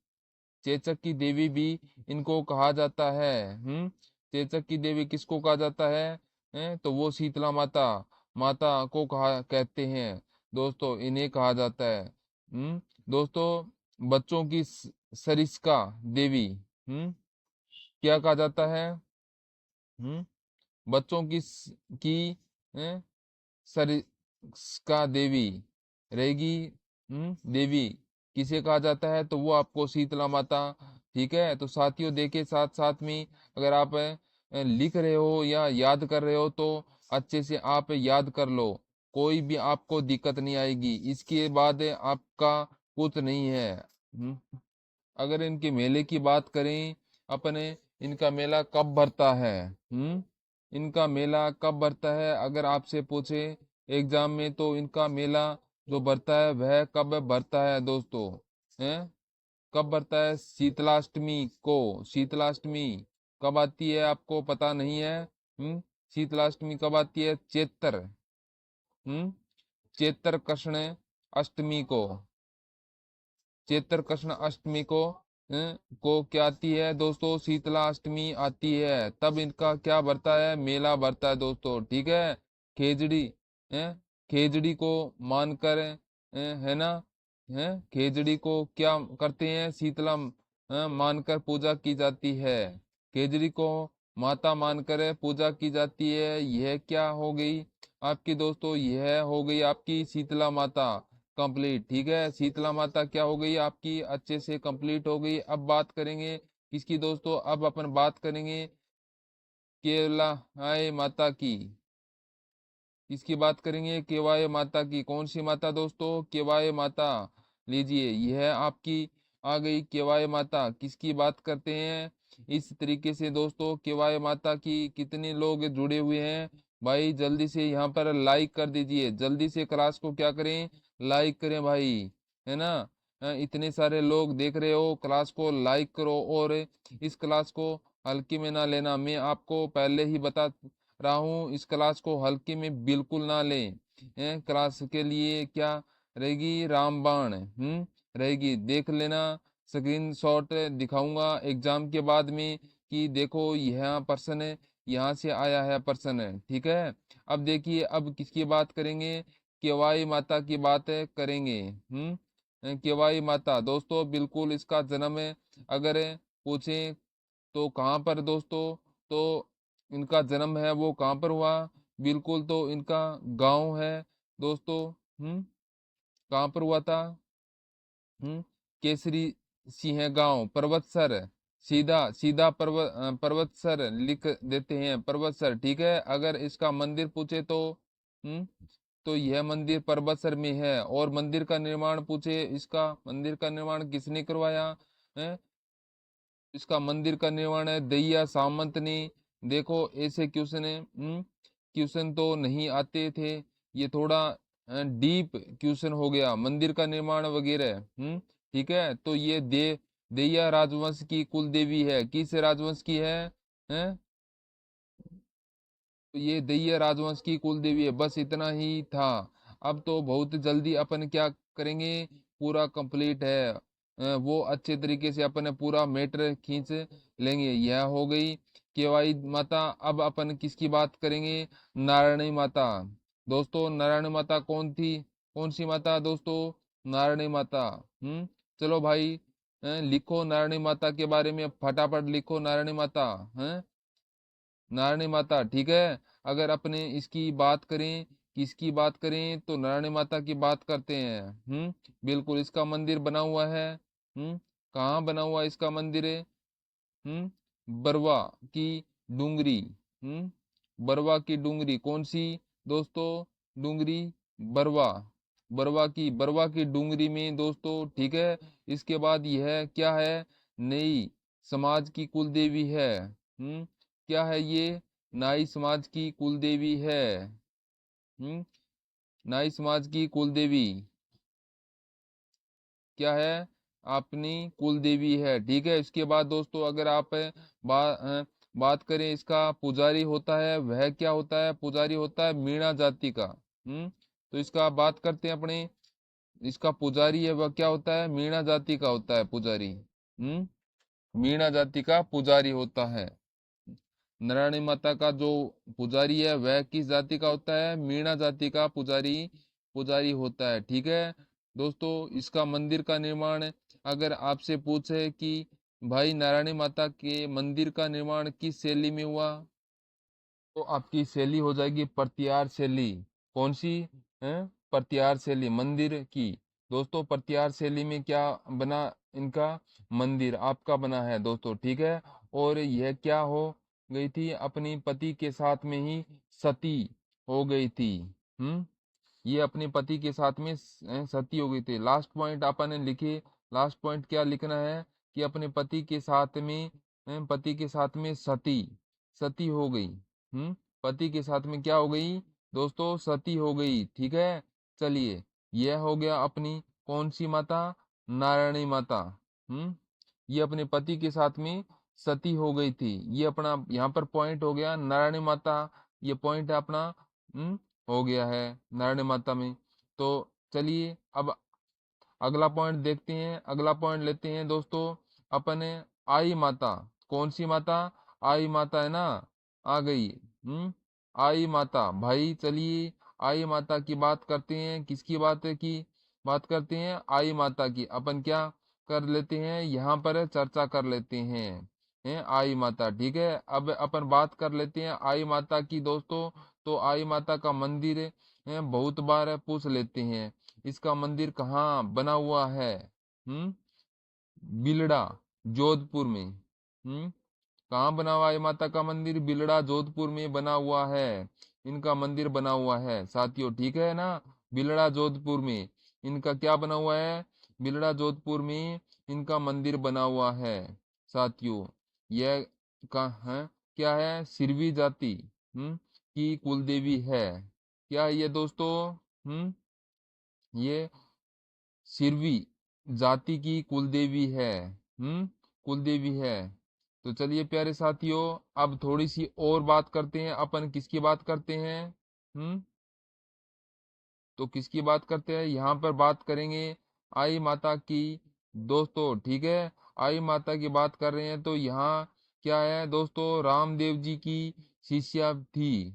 चेचक की देवी भी इनको कहा जाता है। चेचक की देवी किसको कहा जाता है? तो वो शीतला माता, माता को कहा कहते हैं दोस्तों, इन्हें कहा जाता है। दोस्तों बच्चों की सरिस्का देवी, क्या कहा जाता है? हम्म बच्चों की सरिस्का देवी रहेगी। देवी किसे कहा जाता है, तो वो आपको शीतला माता, ठीक है। तो साथियों देखिए, साथ साथ में अगर आप लिख रहे हो या याद कर रहे हो तो अच्छे से आप याद कर लो, कोई भी आपको दिक्कत नहीं आएगी, इसके बाद आपका कुछ नहीं है। अगर इनके मेले की बात करें अपने, इनका मेला कब भरता है? इनका मेला कब भरता है अगर आपसे पूछे एग्जाम में, तो इनका मेला जो भरता है वह कब भरता है दोस्तों? हैं? कब भरता है? शीतलाष्टमी को। शीतलाष्टमी कब आती है आपको पता नहीं है? शीतलाष्टमी कब आती है? चेतर कृष्ण अष्टमी को, चेतर कृष्ण अष्टमी को क्या आती है दोस्तों? शीतला अष्टमी आती है, तब इनका क्या बढ़ता है? मेला बढ़ता है दोस्तों, ठीक है। खेजड़ी है, खेजड़ी को मानकर है ना, खेजड़ी को क्या करते हैं? शीतला मानकर पूजा की जाती है, खेजड़ी को माता मानकर पूजा की जाती है। यह क्या हो गई आपकी दोस्तों? यह हो गई आपकी शीतला माता कंप्लीट, ठीक है। शीतला माता क्या हो गई आपकी? अच्छे से कंप्लीट हो गई। अब बात करेंगे किसकी दोस्तों? अब अपन बात करेंगे केवला हाय माता की, किसकी बात करेंगे? केवाय माता की। कौन सी माता दोस्तों? केवाय माता। लीजिए, यह आपकी आ गई केवाय माता। किसकी बात करते हैं? इस तरीके से दोस्तों केवाय माता की कितने लोग जुड़े हुए हैं भाई? जल्दी से यहाँ पर लाइक कर दीजिए, जल्दी से क्लास को क्या करें? लाइक करें भाई, है ना। इतने सारे लोग देख रहे हो, क्लास को लाइक करो। और इस क्लास को हल्की में ना लेना, मैं आपको पहले ही बता रहा हूँ, इस क्लास को हल्के में बिल्कुल ना लें। क्लास के लिए क्या रहेगी? रामबाण रहेगी, देख लेना। स्क्रीन शॉट दिखाऊंगा एग्जाम के बाद में कि देखो यह प्रश्न यहाँ से आया है प्रश्न, ठीक है। अब देखिए, अब किसकी बात करेंगे? केवाई माता की बात करेंगे। केवाई माता दोस्तों, बिल्कुल इसका जन्म अगर पूछे तो कहाँ पर दोस्तों? तो इनका जन्म है वो कहाँ पर हुआ? बिल्कुल, तो इनका गांव है दोस्तों। कहाँ पर हुआ था? केसरी सिंह गांव, पर्वतसर, सीधा सीधा पर्वतसर लिख देते हैं, पर्वतसर, ठीक है। अगर इसका मंदिर पूछे हम्म तो यह मंदिर पर्वतसर में है। और मंदिर का निर्माण पूछे, इसका मंदिर का निर्माण किसने करवाया है? इसका मंदिर का निर्माण है दैया सामंत ने देखो ऐसे क्वेश्चन है, क्वेश्चन तो नहीं आते थे, ये थोड़ा डीप क्वेश्चन हो गया, मंदिर का निर्माण वगैरह। ठीक है, तो ये देया राजवंश की कुल देवी है, किस राजवंश की है? हैं? तो ये दैया राजवंश की कुल देवी है। बस इतना ही था। अब तो बहुत जल्दी अपन क्या करेंगे, पूरा कंप्लीट है। वो अच्छे तरीके से अपन पूरा मैटर खींच लेंगे। यह हो गई केवाई माता। अब अपन किसकी बात करेंगे? नारायणी माता। दोस्तों नारायणी माता कौन थी? कौन सी माता दोस्तों? नारायणी माता। चलो भाई, लिखो नारायणी माता के बारे में, फटाफट लिखो नारायणी माता। हैं? नारायणी माता, ठीक है। अगर अपने इसकी बात करें, किसकी बात करें, तो नारायणी माता की बात करते हैं। बिल्कुल, इसका मंदिर बना हुआ है। कहाँ बना हुआ है इसका मंदिर है? बरवा की डूंगरी। बरवा की डूंगरी कौन सी दोस्तों? डूंगरी बरवा। बरवा की डूंगरी में दोस्तों, ठीक है। इसके बाद यह क्या है? नई समाज की कुल देवी है। क्या है ये? नाई समाज की कुल देवी है। हम्म नाई समाज की कुल देवी क्या है? अपनी कुल देवी है, ठीक है। इसके बाद दोस्तों, अगर आप बात करें, इसका पुजारी होता है, वह क्या होता है? पुजारी होता है मीणा जाति का। तो इसका बात करते हैं अपने। इसका पुजारी है वह क्या होता है? मीणा जाति का होता है पुजारी। मीणा जाति का पुजारी होता है। नारायणी माता का जो पुजारी है वह किस जाति का होता है? मीणा जाति का पुजारी पुजारी होता है, ठीक है। दोस्तों इसका मंदिर का निर्माण, अगर आपसे पूछे कि भाई नारायणी माता के मंदिर का निर्माण किस शैली में हुआ, तो आपकी शैली हो जाएगी प्रत्यार शैली। कौन सी है? प्रत्यार शैली मंदिर की। दोस्तों प्रत्यार शैली में क्या बना? इनका मंदिर आपका बना है दोस्तों, ठीक है। और यह क्या हो गई थी? अपनी पति के साथ में ही सती हो गई थी। हम्म ये अपने पति के साथ में सती हो गई थी। लास्ट पॉइंट अपन ने लिखे। लास्ट पॉइंट क्या लिखना है? कि अपने पति के साथ में सती सती हो गई। पति के साथ में क्या हो गई दोस्तों? सती हो गई, ठीक है। चलिए, यह हो गया अपनी कौन सी माता? नारायणी माता। हम्म ये अपने पति के साथ में सती हो गई थी। ये अपना यहाँ पर पॉइंट हो गया नारायणी माता। ये पॉइंट है अपना। हम्म हो गया है नारायणी माता में। तो चलिए, अब अगला पॉइंट देखते हैं। अगला पॉइंट लेते हैं दोस्तों अपने। आई माता। कौन सी माता? आई माता है ना, आ गई। आई माता भाई, चलिए आई माता की बात करते हैं। किसकी बात करते हैं? आई माता की। अपन क्या कर लेते हैं यहाँ पर? चर्चा कर लेते हैं आई माता, ठीक है। अब अपन बात कर लेते हैं आई माता की दोस्तों। तो आई माता का मंदिर बहुत बार पूछ लेते हैं। इसका मंदिर कहाँ बना हुआ है? हम्म बिलड़ा, जोधपुर में। कहाँ बना हुआ है माता का मंदिर? बिलड़ा जोधपुर में बना हुआ है। इनका मंदिर बना हुआ है साथियों, ठीक है ना। बिलड़ा जोधपुर में इनका क्या बना हुआ है? बिलड़ा जोधपुर में इनका मंदिर बना हुआ है साथियों। यह का है क्या है? सिरवी जाति की कुल देवी है। क्या है ये दोस्तों? हम्म ये सिरवी जाति की कुलदेवी है। कुलदेवी है। तो चलिए प्यारे साथियों, अब थोड़ी सी और बात करते हैं। अपन किसकी बात करते हैं? हम्म तो किसकी बात करते हैं? यहाँ पर बात करेंगे आई माता की दोस्तों, ठीक है। आई माता की बात कर रहे हैं, तो यहाँ क्या है दोस्तों? रामदेव जी की शिष्या थी।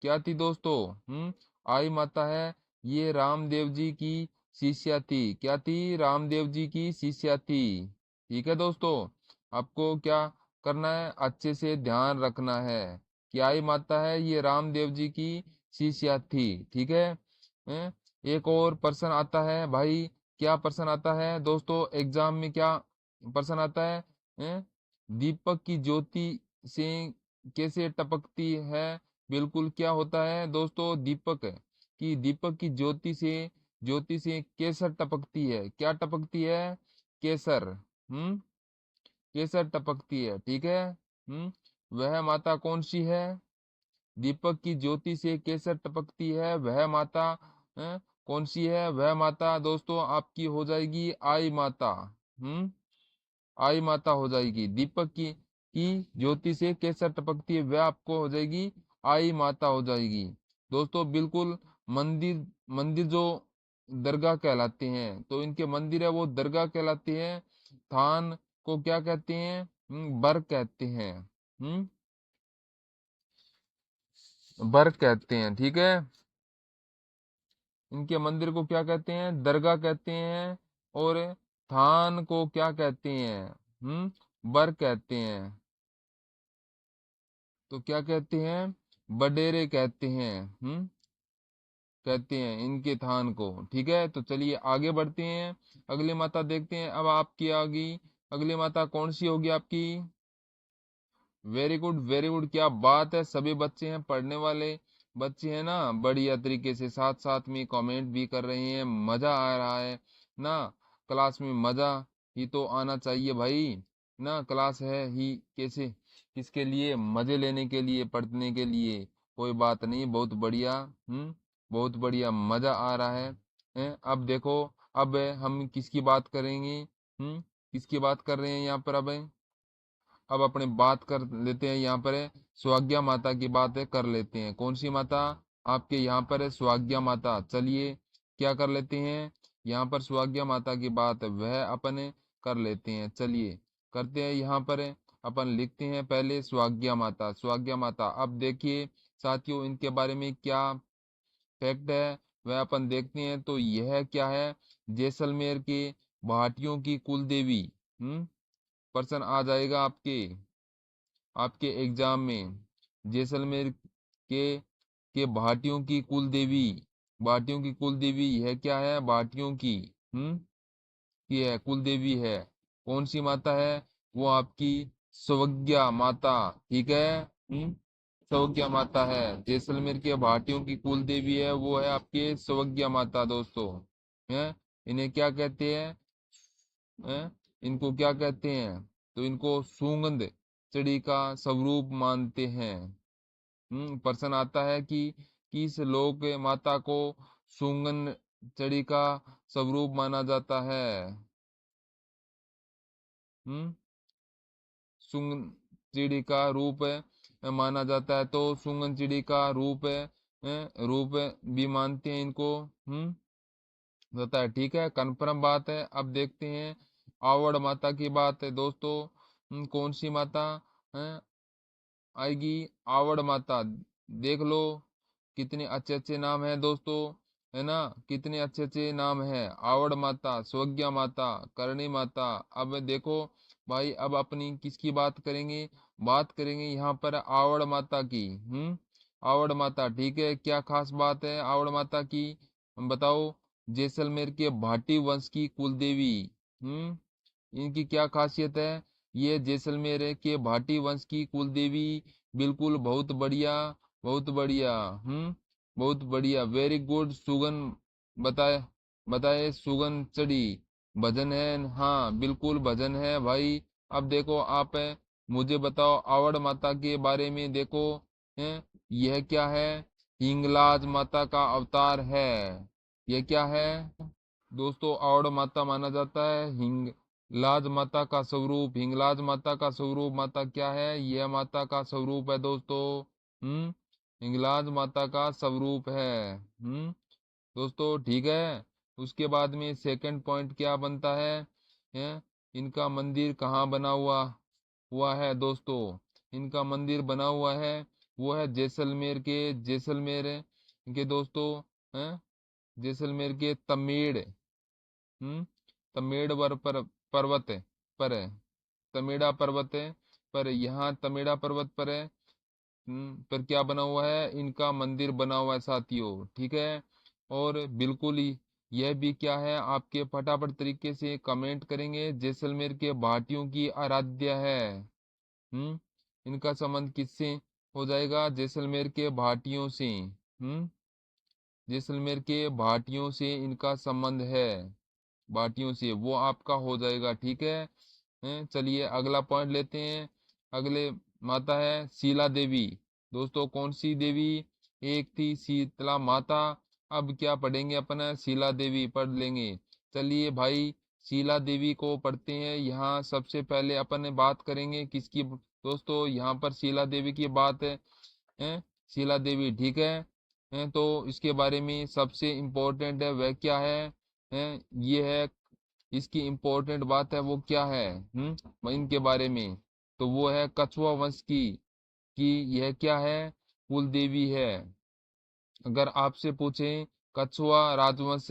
क्या थी दोस्तों? आई माता है, ये रामदेव जी की शिष्या थी। क्या थी? रामदेव जी की शिष्या थी, ठीक है दोस्तों। आपको क्या करना है? अच्छे से ध्यान रखना है कि आई माता है, ये रामदेव जी की शिष्या थी, ठीक है। हैं? एक और प्रश्न आता है भाई। क्या प्रश्न आता है दोस्तों एग्जाम में? क्या प्रश्न आता है? हैं? दीपक की ज्योति से कैसे टपकती है? बिल्कुल, क्या होता है दोस्तों? दीपक की ज्योति से केसर टपकती है। क्या टपकती है? केसर। केसर टपकती है, ठीक है। वह माता कौन सी है? दीपक की ज्योति से केसर टपकती है, वह माता कौन सी है? वह माता दोस्तों आपकी हो जाएगी आई माता। आई माता हो जाएगी। दीपक की ज्योति से केसर टपकती है, वह आपको हो जाएगी आई माता हो जाएगी। दोस्तों बिल्कुल मंदिर मंदिर जो दरगाह कहलाते हैं, तो इनके मंदिर है वो दरगाह कहलाते हैं। थान को क्या कहते हैं? बर कहते हैं। बर कहते हैं, ठीक है। इनके मंदिर को क्या कहते हैं? दरगाह कहते हैं। और थान को क्या कहते हैं? बर कहते हैं। तो क्या कहते हैं? बडेरे कहते हैं। कहते हैं इनके थान को, ठीक है। तो चलिए आगे बढ़ते हैं, अगली माता देखते हैं। अब आपकी आ गई अगली माता, कौन सी होगी आपकी? वेरी गुड, वेरी गुड, क्या बात है। सभी बच्चे हैं, पढ़ने वाले बच्चे हैं ना, बढ़िया तरीके से साथ साथ में कमेंट भी कर रहे हैं, मजा आ रहा है ना। क्लास में मजा ही तो आना चाहिए भाई ना। क्लास है ही कैसे, किसके लिए? मजे लेने के लिए, पढ़ने के लिए। कोई बात नहीं, बहुत बढ़िया। बहुत बढ़िया, मजा आ रहा है। अब देखो, अब हम किसकी बात करेंगे? किसकी बात कर रहे हैं यहाँ पर? अब अपने बात कर लेते हैं यहाँ पर है सुहाग्या माता की बात है, कर लेते हैं। कौन सी माता आपके यहाँ पर है? सुहाग्या माता। चलिए क्या कर लेते हैं यहाँ पर? सुहाग्या माता की बात है वह अपन कर लेते हैं। चलिए करते हैं। यहाँ पर अपन लिखते हैं पहले सुहाग्या माता। सुहाग्या माता, अब देखिए साथियों इनके बारे में क्या फैक्ट है वह अपन देखते हैं। तो यह क्या है? जैसलमेर के भाटियों की कुल देवी। पर्सन आ जाएगा आपके आपके एग्जाम में। जैसलमेर के भाटियों की कुल देवी। भाटियों की कुल देवी यह क्या है? भाटियों की है कुल देवी है। कौन सी माता है? वो आपकी सौभाग्या माता, ठीक है। सौभाग्या माता है। जैसलमेर के भाटियों की कुल देवी है, वो है आपके सौभाग्या माता दोस्तों। है, इन्हें क्या कहते हैं? इनको क्या कहते हैं? तो इनको सुगंध चिड़ी का स्वरूप मानते हैं। प्रश्न आता है कि किस लोक माता को सुगंध चिड़ी का स्वरूप माना जाता है? हम्म सुगंध चिड़ी का रूप माना जाता है। तो सुगंध चिड़ी का रूप भी मानते हैं इनको। होता है, ठीक है, कन्फर्म बात है। अब देखते हैं आवड़ माता की बात है दोस्तों। कौन सी माता है आएगी? आवड़ माता। देख लो कितने अच्छे अच्छे नाम है दोस्तों, है ना। कितने अच्छे अच्छे नाम है। आवड़ माता, स्वज्ञा माता, करणी माता। अब देखो भाई, अब अपनी किसकी बात करेंगे? बात करेंगे यहाँ पर आवड़ माता की। आवड़ माता, ठीक है। क्या खास बात है आवड़ माता की? बताओ। जैसलमेर के भाटी वंश की कुलदेवी। इनकी क्या खासियत है? ये जैसलमेर के भाटी वंश की कुलदेवी। बिल्कुल, बहुत बढ़िया, बहुत बढ़िया। बहुत बढ़िया, वेरी गुड। सुगन बताए बताए सुगन चढ़ी भजन है। हाँ बिल्कुल भजन है भाई। अब देखो आप मुझे बताओ आवड़ माता के बारे में। देखो है, यह क्या है? हिंगलाज माता का अवतार है। यह क्या है दोस्तों? आवड़ माता माना जाता है हिंगलाज माता का स्वरूप। हिंगलाज माता का स्वरूप माता क्या है? यह माता का स्वरूप है दोस्तों। हिंगलाज माता का स्वरूप है। दोस्तों ठीक है। उसके बाद में सेकंड पॉइंट क्या बनता है? इनका मंदिर कहाँ बना हुआ हुआ है दोस्तों? इनका मंदिर बना हुआ है वो है जैसलमेर के दोस्तों। हैं, जैसलमेर के तमेड़। तमेड़ पर्वत पर है। तमेड़ा पर्वत है पर, यहाँ तमेड़ा पर्वत पर है। पर क्या बना हुआ है? इनका मंदिर बना हुआ है साथियों, ठीक है। और बिल्कुल ही यह भी क्या है आपके फटाफट तरीके से कमेंट करेंगे। जैसलमेर के भाटियों की आराध्य है। हम्म इनका संबंध किससे हो जाएगा? जैसलमेर के भाटियों से। जैसलमेर के भाटियों से इनका संबंध है। भाटियों से वो आपका हो जाएगा, ठीक है। चलिए अगला पॉइंट लेते हैं। अगले माता है शीला देवी। दोस्तों कौन सी देवी? एक थी शीतला माता, अब क्या पढ़ेंगे अपन? शीला देवी पढ़ लेंगे। चलिए भाई, शीला देवी को पढ़ते हैं। यहाँ सबसे पहले अपन बात करेंगे किसकी? दोस्तों यहाँ पर शीला देवी की बात है। शीला देवी, ठीक है, तो इसके बारे में सबसे इम्पोर्टेंट है वह क्या है, ये है इसकी इम्पोर्टेंट बात है वो क्या है, इनके बारे में। तो वो है कछुआ वंश की कि यह क्या है? कुल देवी है। अगर आपसे पूछे कछुआ राजवंश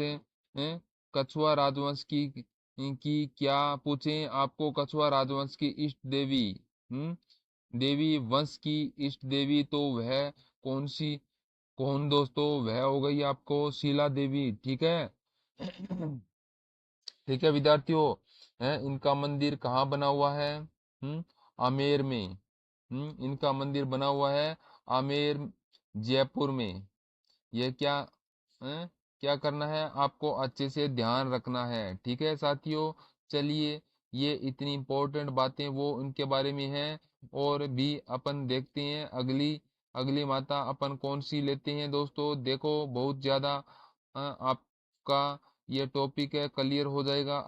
कछुआ राजवंश की क्या पूछे आपको? कछुआ राजवंश की इष्ट देवी, देवी वंश की इष्ट देवी, तो वह कौन सी? कौन दोस्तों? वह हो गई आपको शीला देवी, ठीक है। ठीक है विद्यार्थियों, इनका मंदिर कहाँ बना हुआ है? आमेर में। इनका मंदिर बना हुआ है आमेर, जयपुर में। ये क्या क्या करना है आपको? अच्छे से ध्यान रखना है, ठीक है साथियों। चलिए, ये इतनी इम्पोर्टेंट बातें वो उनके बारे में हैं। और भी अपन देखते हैं अगली अगली माता अपन कौन सी लेते हैं। दोस्तों देखो, बहुत ज्यादा आपका ये टॉपिक है क्लियर हो जाएगा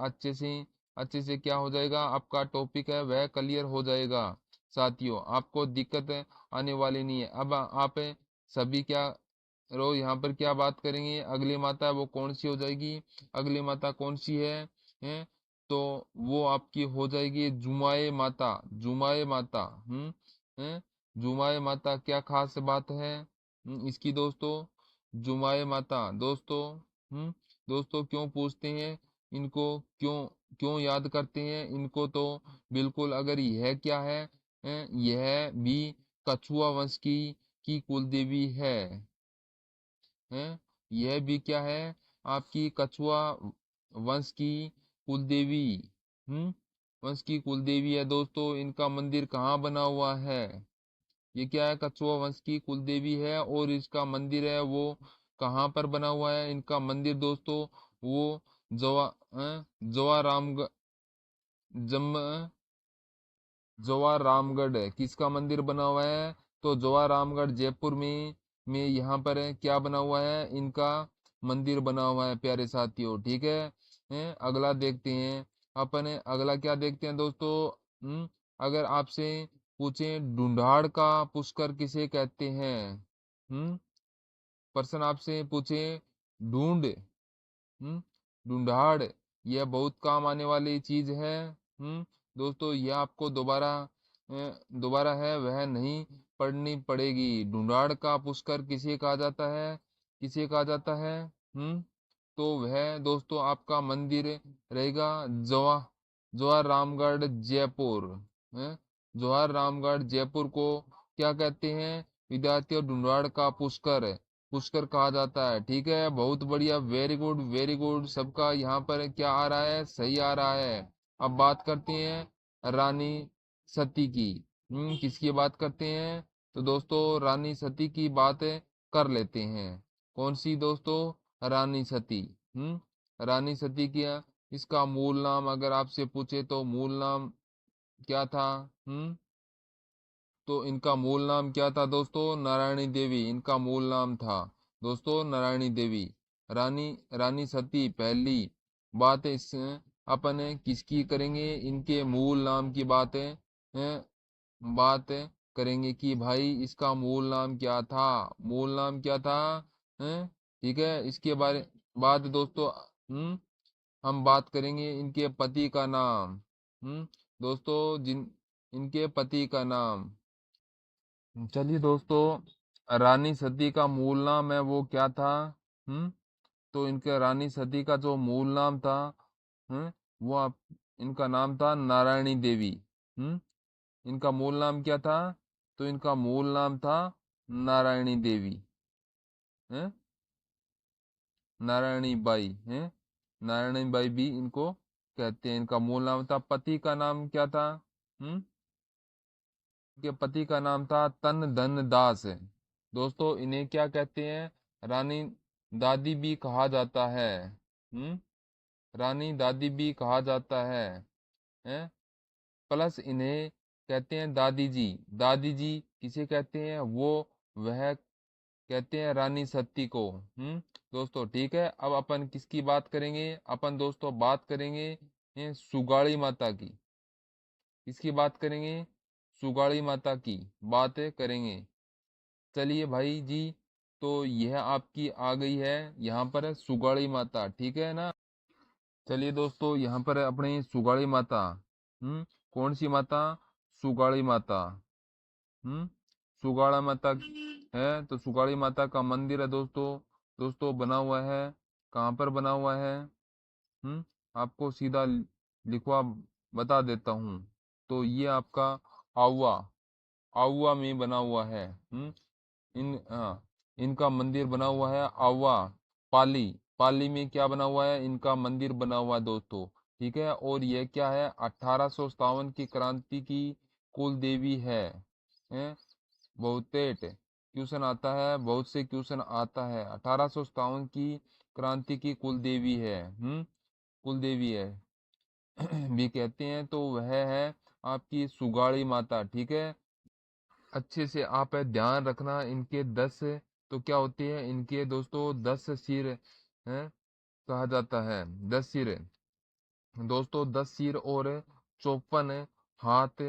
अच्छे से क्या हो जाएगा? आपका टॉपिक है वह क्लियर हो जाएगा साथियों, आपको दिक्कत आने वाली नहीं है। अब आप सभी क्या रो यहाँ पर क्या बात करेंगे? अगली माता वो कौन सी हो जाएगी? अगली माता कौन सी है? तो वो आपकी हो जाएगी जुमाए माता। जुमाए माता, हैं? जुमाए माता क्या खास बात है इसकी दोस्तों? जुमाए माता दोस्तों, दोस्तों क्यों पूछते हैं इनको? क्यों क्यों याद करते हैं इनको? तो बिल्कुल, अगर यह क्या यह भी कछुआ वंश की कुल देवी है। यह भी क्या है? आपकी कछुआ वंश की कुल देवी, हम्म वंश की कुल देवी है दोस्तों। इनका मंदिर कहाँ बना हुआ है? ये क्या है? कछुआ वंश की कुल देवी है और इसका मंदिर है वो कहाँ पर बना हुआ है? इनका मंदिर दोस्तों वो जवा जम जवाहर रामगढ़ है। किसका मंदिर बना हुआ है? तो जवाहर रामगढ़ जयपुर में यहाँ पर क्या बना हुआ है? इनका मंदिर बना हुआ है प्यारे साथियों, ठीक है। अगला देखते हैं अपन। अगला क्या देखते हैं दोस्तों? अगर आपसे पूछे ढूंढाड़ का पुष्कर किसे कहते हैं? पर्सन आपसे पूछे ढूंढ ढूंढाड़, यह बहुत काम आने वाली चीज है। दोस्तों यह आपको दोबारा है वह नहीं पढ़नी पड़ेगी। ढूंढाड़ का पुष्कर किसे कहा जाता है? किसे कहा जाता है? तो वह दोस्तों आपका मंदिर रहेगा जवाहर रामगढ़ जयपुर, है। जवाहर रामगढ़ जयपुर को क्या कहते हैं विद्यार्थियों? ढूंढाड़ का पुष्कर पुष्कर कहा जाता है, ठीक है। बहुत बढ़िया, वेरी गुड वेरी गुड। सबका यहाँ पर क्या आ रहा है? सही आ रहा है। अब बात करते हैं रानी सती की। किसकी बात करते हैं? तो दोस्तों रानी सती की बात कर लेते हैं। कौन सी दोस्तों? रानी सती। रानी सती की इसका मूल नाम अगर आपसे पूछे तो मूल नाम क्या था? तो इनका मूल नाम क्या था दोस्तों? नारायणी देवी इनका मूल नाम था दोस्तों, नारायणी देवी। रानी रानी सती पहली बात इस अपन किसकी करेंगे? इनके मूल नाम की बात करेंगे कि भाई इसका मूल नाम क्या था? मूल नाम क्या था? ठीक है। इसके बारे बाद दोस्तों हम बात करेंगे इनके पति का नाम। दोस्तों जिन इनके पति का नाम, चलिए दोस्तों, रानी सती का मूल नाम है वो क्या था? तो इनके रानी सती का जो मूल नाम था, वो इनका नाम था नारायणी देवी। हम्म इनका मूल नाम क्या था? तो इनका मूल नाम था नारायणी देवी, है। नारायणी बाई है। नारायणी बाई भी इनको कहते हैं। इनका मूल नाम था। पति का नाम क्या था? इनके पति का नाम था तन धन दास। दोस्तों इन्हें क्या कहते हैं? रानी दादी भी कहा जाता है। रानी दादी भी कहा जाता है। प्लस इन्हें कहते हैं दादी जी। दादी जी किसे कहते हैं? वो वह कहते हैं रानी सती को। दोस्तों ठीक है, अब अपन किसकी बात करेंगे? अपन दोस्तों बात करेंगे सुगाड़ी माता की। किसकी बात करेंगे? सुगाड़ी माता की बात करेंगे। चलिए भाई जी, तो यह आपकी आ गई है यहाँ पर है सुगाड़ी माता, ठीक है ना। चलिए दोस्तों, यहाँ पर है अपनी सुगाड़ी माता। कौन सी माता? सुगाड़ी माता। हम्म सुगाड़ा माता है, तो सुगाड़ी माता का मंदिर है दोस्तों। दोस्तों बना हुआ है, कहाँ पर बना हुआ है? आपको सीधा लिखवा बता देता हूँ। तो ये आपका आउआ, आउआ में बना हुआ है। इनका मंदिर बना हुआ है आवा। पाली, पाली में क्या बना हुआ है? इनका मंदिर बना हुआ है दोस्तों, ठीक है। और यह क्या है? 1857 की क्रांति की कुल देवी है? बहुतेट क्वेश्चन आता है, बहुत से क्वेश्चन आता है। 1857 की क्रांति की कुल देवी है। कुल देवी है भी कहते हैं, तो वह है आपकी सुगाड़ी माता, ठीक है। अच्छे से आप ध्यान रखना, इनके 10 तो क्या होते हैं? इनके दोस्तों 10 सिर हैं, कहा जाता है 10 सिर। दोस्तों 10 सिर और 54 हाथ,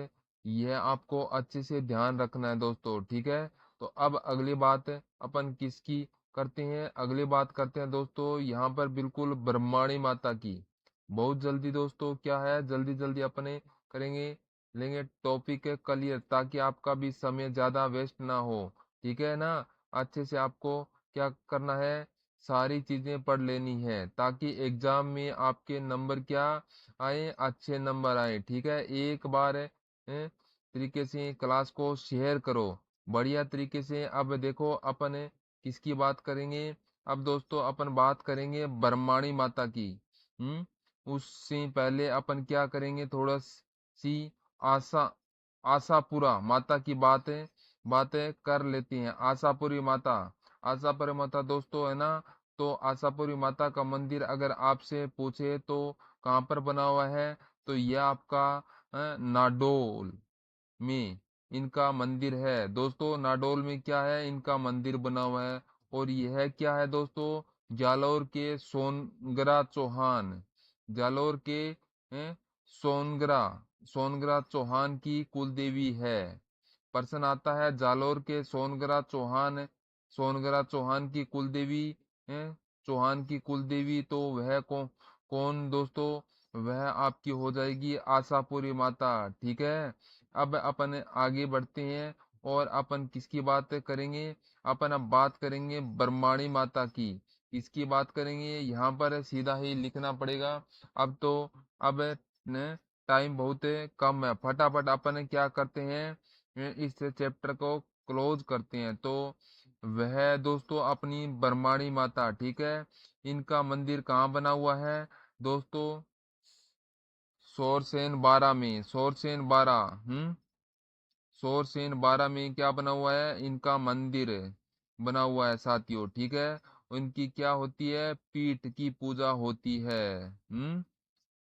यह आपको अच्छे से ध्यान रखना है दोस्तों, ठीक है। तो अब अगली बात अपन किसकी करते हैं? अगली बात करते हैं दोस्तों यहाँ पर बिल्कुल ब्रह्माणी माता की। बहुत जल्दी दोस्तों, क्या है, जल्दी जल्दी अपने करेंगे, लेंगे टॉपिक क्लियर, ताकि आपका भी समय ज्यादा वेस्ट ना हो, ठीक है ना। अच्छे से आपको क्या करना है? सारी चीजें पढ़ लेनी है, ताकि एग्जाम में आपके नंबर क्या आए? अच्छे नंबर आए, ठीक है। एक बार तरीके से क्लास को शेयर करो बढ़िया तरीके से। अब देखो अपन किसकी बात करेंगे? अब दोस्तों अपन बात करेंगे ब्रह्माणी माता की। उससे पहले अपन क्या करेंगे? थोड़ा सी आशा आशापुरा माता की बातें कर लेती हैं। आशापुरी माता, आशापुरी माता दोस्तों है ना। तो आशापुरी माता का मंदिर अगर आपसे पूछे तो कहाँ पर बना हुआ है? तो यह आपका नाडोल में इनका मंदिर है दोस्तों। नाडोल में क्या है? इनका मंदिर बना हुआ है। और यह क्या है दोस्तों? जालौर के सोनगरा चौहान, जालौर के सोनगरा सोनगरा चौहान की कुल देवी है। प्रश्न आता है जालौर के सोनगरा चौहान की कुल देवी है। चौहान की कुल देवी तो वह कौन दोस्तों? वह आपकी हो जाएगी आशापुरी माता, ठीक है। अब अपन आगे बढ़ते हैं, और अपन किसकी बात करेंगे? अपन अब बात करेंगे ब्रह्माणी माता की। किसकी बात करेंगे? यहाँ पर सीधा ही लिखना पड़ेगा। अब तो अब टाइम बहुत कम है, फटाफट अपन क्या करते हैं, इस चैप्टर को क्लोज करते हैं। तो वह दोस्तों अपनी ब्रह्माणी माता, ठीक है। इनका मंदिर कहाँ बना हुआ है दोस्तों? सोरसेन 12 में, सोरसेन 12। सोरसेन 12 में क्या बना हुआ है? इनका मंदिर बना हुआ है साथियों, ठीक है। उनकी क्या होती है? पीठ की पूजा होती है।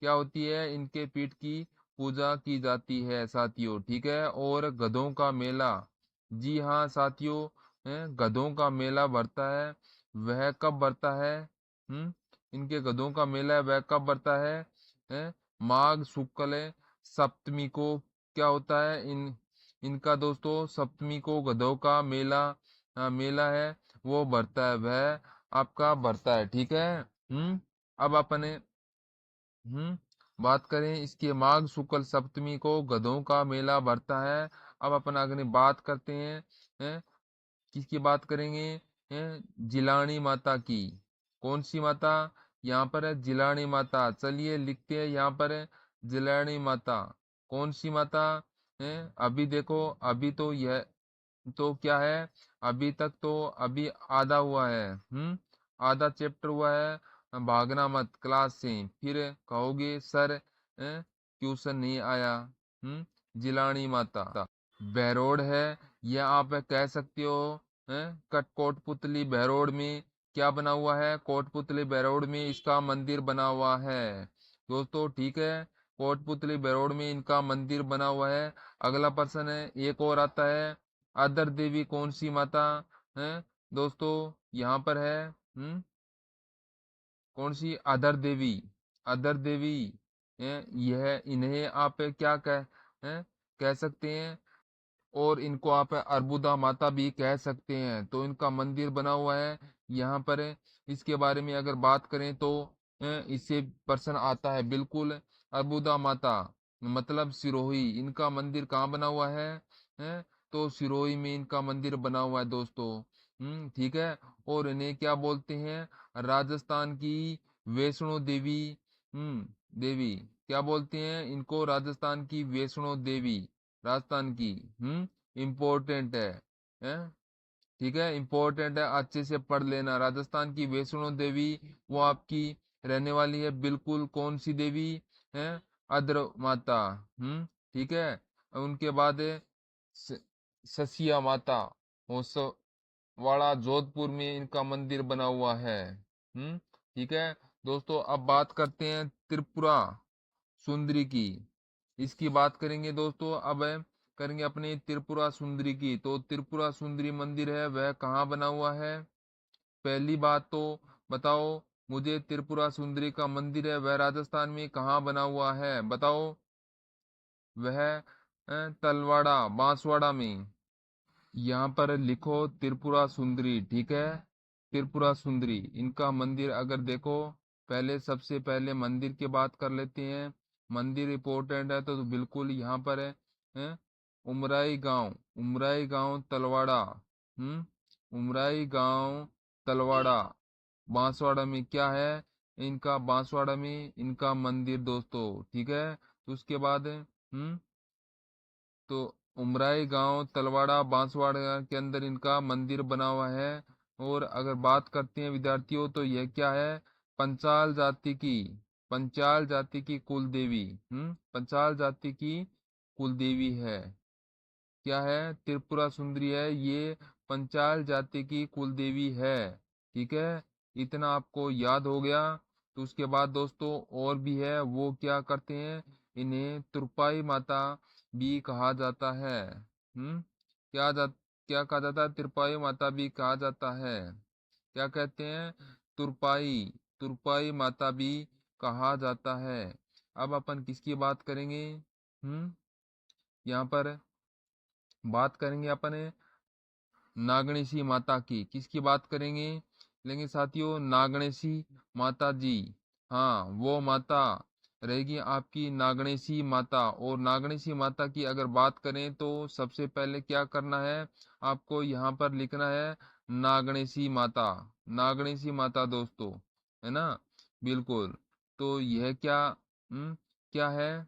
क्या होती है? इनके पीठ की पूजा की जाती है साथियों, ठीक है। और गधों का मेला, जी हाँ साथियों, गधों का मेला भरता है। वह कब भरता है? इनके गधों का मेला है, वह कब भरता है? माघ शुक्ल सप्तमी को क्या होता है? इनका दोस्तों सप्तमी को गधों का मेला है, वो भरता है, वह आपका भरता है, ठीक है। अब अपने बात करें इसके, माघ शुक्ल सप्तमी को गधों का मेला भरता है। अब अपन अगली बात करते हैं, किसकी बात करेंगे? जिलानी माता की। कौन सी माता? यहाँ पर है जिलानी माता। चलिए लिखते हैं यहाँ पर है जिलानी माता। कौन सी माता है? अभी देखो, अभी तो यह तो क्या है? अभी तक तो अभी आधा हुआ है। आधा चैप्टर हुआ है। भागना मत क्लास से, फिर कहोगे सर ट्यूशन नहीं आया। जिलानी माता बहरोड है, यह आप कह सकते हो। कोटपुतली बहरोड में क्या बना हुआ है? कोटपुतली बहरोड में इसका मंदिर बना हुआ है दोस्तों, ठीक है। कोटपुतली बेरोड में इनका मंदिर बना हुआ है। अगला प्रश्न है, एक और आता है, अदर देवी कौन सी माता है दोस्तों? यहाँ पर है कौन सी? अदर देवी। अदर देवी यह इन्हें आप क्या कह सकते हैं, और इनको आप अर्बुदा माता भी कह सकते हैं। तो इनका मंदिर बना हुआ है यहाँ पर। इसके बारे में अगर बात करें तो इससे प्रश्न आता है बिल्कुल। अर्बुदा माता मतलब सिरोही, इनका मंदिर कहाँ बना हुआ है? तो सिरोही में इनका मंदिर बना हुआ है दोस्तों। ठीक है। और इन्हें क्या बोलते हैं? राजस्थान की वैष्णो देवी। देवी क्या बोलते हैं इनको? राजस्थान की वैष्णो देवी। राजस्थान की इम्पोर्टेंट है? ठीक है, इम्पोर्टेंट है, अच्छे से पढ़ लेना। राजस्थान की वैष्णो देवी वो आपकी रहने वाली है बिल्कुल। कौन सी देवी है? अद्र माता। ठीक है। उनके बाद है स- ससिया माता, वाड़ा जोधपुर में इनका मंदिर बना हुआ है। ठीक है दोस्तों। अब बात करते हैं त्रिपुरा सुंदरी की। इसकी बात करेंगे दोस्तों। अब करेंगे अपने त्रिपुरा सुंदरी की। तो त्रिपुरा सुंदरी मंदिर है वह कहाँ बना हुआ है? पहली बात तो बताओ मुझे, त्रिपुरा सुंदरी का मंदिर है वह राजस्थान में कहाँ बना हुआ है? बताओ। वह तलवाड़ा बांसवाड़ा में। यहाँ पर लिखो त्रिपुरा सुंदरी। ठीक है, त्रिपुरा सुंदरी इनका मंदिर अगर देखो, पहले सबसे पहले मंदिर की बात कर लेते हैं। मंदिर इम्पोर्टेंट है तो बिल्कुल यहाँ पर है उमराई गांव तलवाड़ा। उमराई गांव तलवाड़ा बांसवाड़ा में क्या है? इनका बांसवाड़ा में इनका मंदिर दोस्तों। ठीक है। तो उसके बाद तो उमराई गांव तलवाड़ा बांसवाड़ा के अंदर इनका मंदिर बना हुआ है। और अगर बात करते हैं विद्यार्थियों तो यह क्या है? पंचाल जाति की, पंचाल जाति की कुल देवी। पंचाल जाति की कुल देवी है। क्या है? त्रिपुरा सुंदरी है ये, पंचाल जाति की कुल देवी है। ठीक है, इतना आपको याद हो गया। तो उसके बाद दोस्तों और भी है, वो क्या करते हैं? इन्हें तुरपाई माता भी कहा जाता है। क्या कहा जाता है? त्रिपाई माता भी कहा जाता है। क्या कहते हैं? तुरपाई, तुरपाई माता भी कहा जाता है। अब अपन किसकी बात करेंगे? यहाँ पर बात करेंगे अपन नागणेशी माता की। किसकी बात करेंगे लेंगे साथियों? नागणेशी माता जी। हाँ, वो माता रहेगी आपकी नागणेशी माता। और नागणेशी माता की अगर बात करें तो सबसे पहले क्या करना है? आपको यहाँ पर लिखना है नागणेशी माता। नागणेशी माता दोस्तों, है ना? बिल्कुल। तो यह क्या है?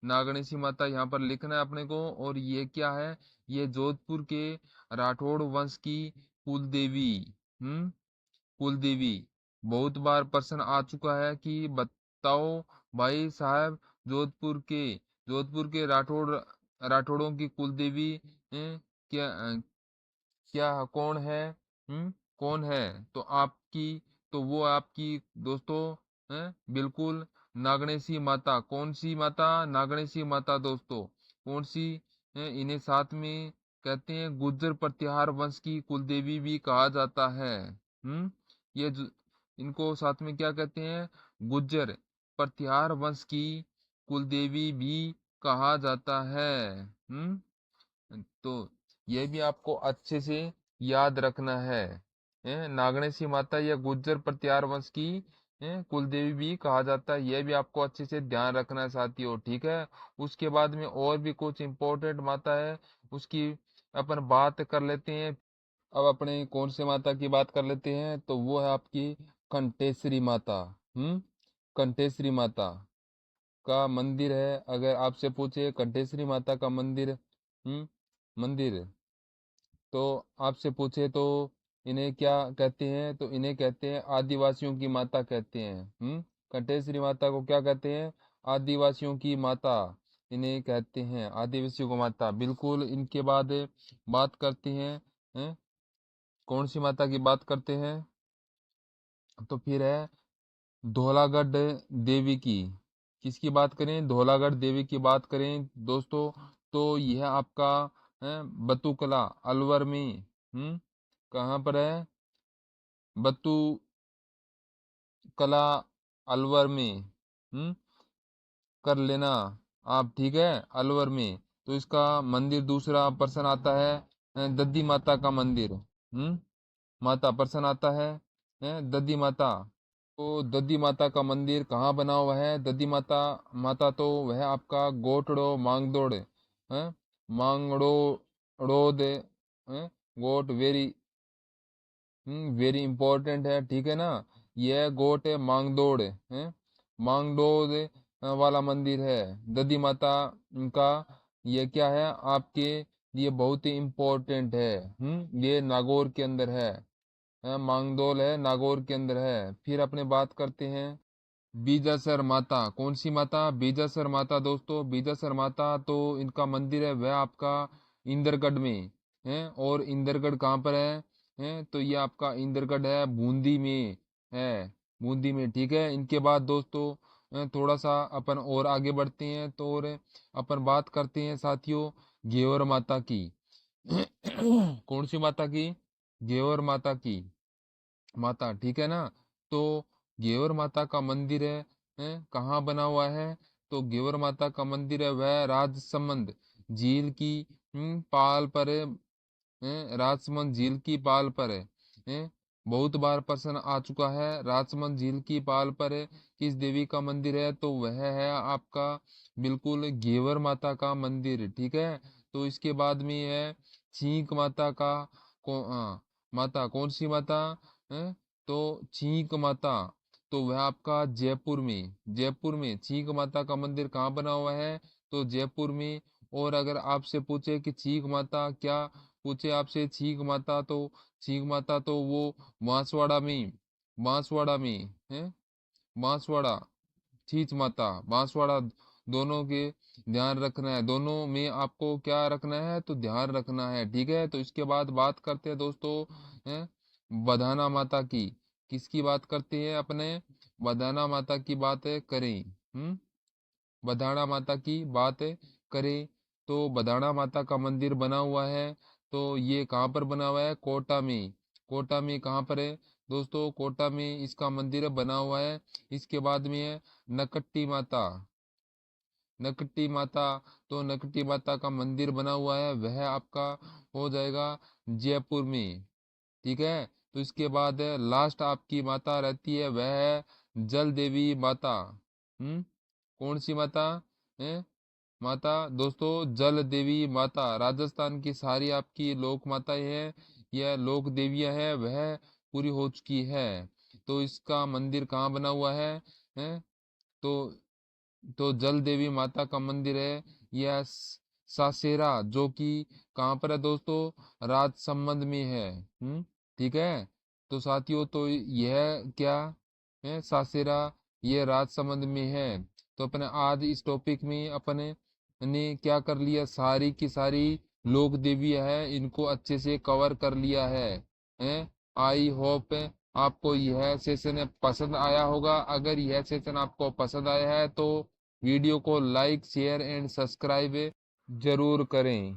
नागणेशी माता यहाँ पर लिखना है अपने को। और ये क्या है? ये जोधपुर के राठौड़ वंश की कुल देवी। हम्म कुल देवी। बहुत बार प्रश्न आ चुका है कि बताओ भाई साहब, जोधपुर के राठौड़ों की कुल देवी क्या क्या कौन है? कौन है? तो आपकी, तो वो आपकी दोस्तों बिल्कुल नागणेशी माता। कौन सी माता? नागणेशी माता दोस्तों। कौन सी? इन्हें साथ में कहते हैं गुर्जर प्रतिहार वंश की कुलदेवी भी कहा जाता है। ये इनको साथ में क्या कहते हैं? गुर्जर प्रतिहार वंश की कुलदेवी भी कहा जाता है। तो यह भी आपको अच्छे से याद रखना है। नागणेशी माता या गुर्जर प्रतिहार वंश की कुल देवी भी कहा जाता है। यह भी आपको अच्छे से ध्यान रखना है साथियों। ठीक है। उसके बाद में और भी कुछ इम्पोर्टेंट माता है, उसकी अपन बात कर लेते हैं। अब अपने कौन से माता की बात कर लेते हैं तो वो है आपकी कंटेश्वरी माता। कंटेश्वरी माता का मंदिर है। अगर आपसे पूछे कंटेश्वरी माता का मंदिर, तो आपसे पूछे तो इन्हें क्या कहते हैं? तो इन्हें कहते हैं आदिवासियों की माता कहते हैं। कंटेश्वरी माता को क्या कहते हैं? आदिवासियों की माता इन्हें कहते हैं, आदिवासियों को माता। बिल्कुल। इनके बाद बात करते हैं कौन सी माता की बात करते हैं? तो फिर है धौलागढ़ देवी की। किसकी बात करें, धौलागढ़ देवी की बात करें दोस्तों, तो यह आपका बतुकला अलवर में, कहाँ पर है, बतुकला अलवर में, कर लेना आप, ठीक है, अलवर में। तो इसका मंदिर दूसरा पर्सन आता है दद्दी माता का मंदिर, माता पर्सन आता है दद्दी माता। तो दद्दी माता का मंदिर कहाँ बना हुआ है, दद्दी माता, माता तो वह आपका गोटड़ो मांगदोड़ है, मांगड़ो रोड है, गोट वेरी वेरी इंपॉर्टेंट है, ठीक है ना। यह गोट है मांगदोड़ है, मांगदोड़ वाला मंदिर है दद्दी माता का। ये क्या है आपके लिए बहुत ही इम्पोर्टेंट है, ये नागौर के अंदर है, मांगदोल है नागौर के अंदर है। फिर अपने बात करते हैं बीजासर माता, कौन सी माता, बीजासर माता दोस्तों। बीजासर माता तो इनका मंदिर है वह आपका इंदरगढ़ में है, और इंदरगढ़ कहाँ पर है, तो ये आपका इंदरगढ़ है बूंदी में है, बूंदी में, ठीक है। इनके बाद दोस्तों थोड़ा सा अपन और आगे बढ़ते हैं, तो और अपन बात करते हैं साथियों घेवर माता की। कौन सी माता की, घेवर माता की माता, ठीक है ना। तो घेवर माता का मंदिर कहाँ बना हुआ है, तो घेवर माता का मंदिर है वह राजसमंद झील की पाल पर है, राजसमंद झील की पाल पर है। बहुत बार प्रश्न आ चुका है, राजसमंद झील की पाल पर किस देवी का मंदिर है, तो वह है आपका बिल्कुल घेवर माता का मंदिर, ठीक है। तो इसके बाद में है छींक माता का, माता कौन सी माता है, तो छींक माता, तो वह आपका जयपुर में, जयपुर में छींक माता का मंदिर कहाँ बना हुआ है, तो जयपुर में। और अगर आपसे पूछे कि छींक माता क्या, पूछे आपसे छींक माता, तो छींक माता तो वो बांसवाड़ा में, बांसवाड़ा में है, बांसवाड़ा, छींच माता बांसवाड़ा, दोनों के ध्यान रखना है, दोनों में आपको क्या रखना है, तो ध्यान रखना है, ठीक है। तो इसके बाद बात करते हैं दोस्तों हैं बधाना माता की, किसकी बात करते हैं अपने, बधाना माता की बात करें, बधाना माता की बात करें, तो बधाना माता का मंदिर बना हुआ है, तो ये कहाँ पर बना हुआ है, कोटा में, कोटा में कहाँ पर है दोस्तों, कोटा में इसका मंदिर बना हुआ है। इसके बाद में है नकट्टी माता, नकट्टी माता, तो नकट्टी माता का मंदिर बना हुआ है वह आपका हो जाएगा जयपुर में, ठीक है। तो इसके बाद लास्ट आपकी माता रहती है वह है जल देवी माता, कौन सी माता है, माता दोस्तों जल देवी माता। राजस्थान की सारी आपकी लोक माताएं हैं, यह लोक देवियां हैं वह पूरी हो चुकी है। तो इसका मंदिर कहाँ बना हुआ है? तो जल देवी माता का मंदिर है यह सासेरा, जो कि कहाँ पर है दोस्तों, राजसमंद में है, ठीक है। तो साथियों तो यह क्या है, सासेरा, ये राजसमंद में है। तो अपने आज इस टॉपिक में अपने ने क्या कर लिया, सारी की सारी लोक देवियां है इनको अच्छे से कवर कर लिया है। आई होप आपको यह सेशन पसंद आया होगा। अगर यह सेशन आपको पसंद आया है तो वीडियो को लाइक शेयर एंड सब्सक्राइब जरूर करें।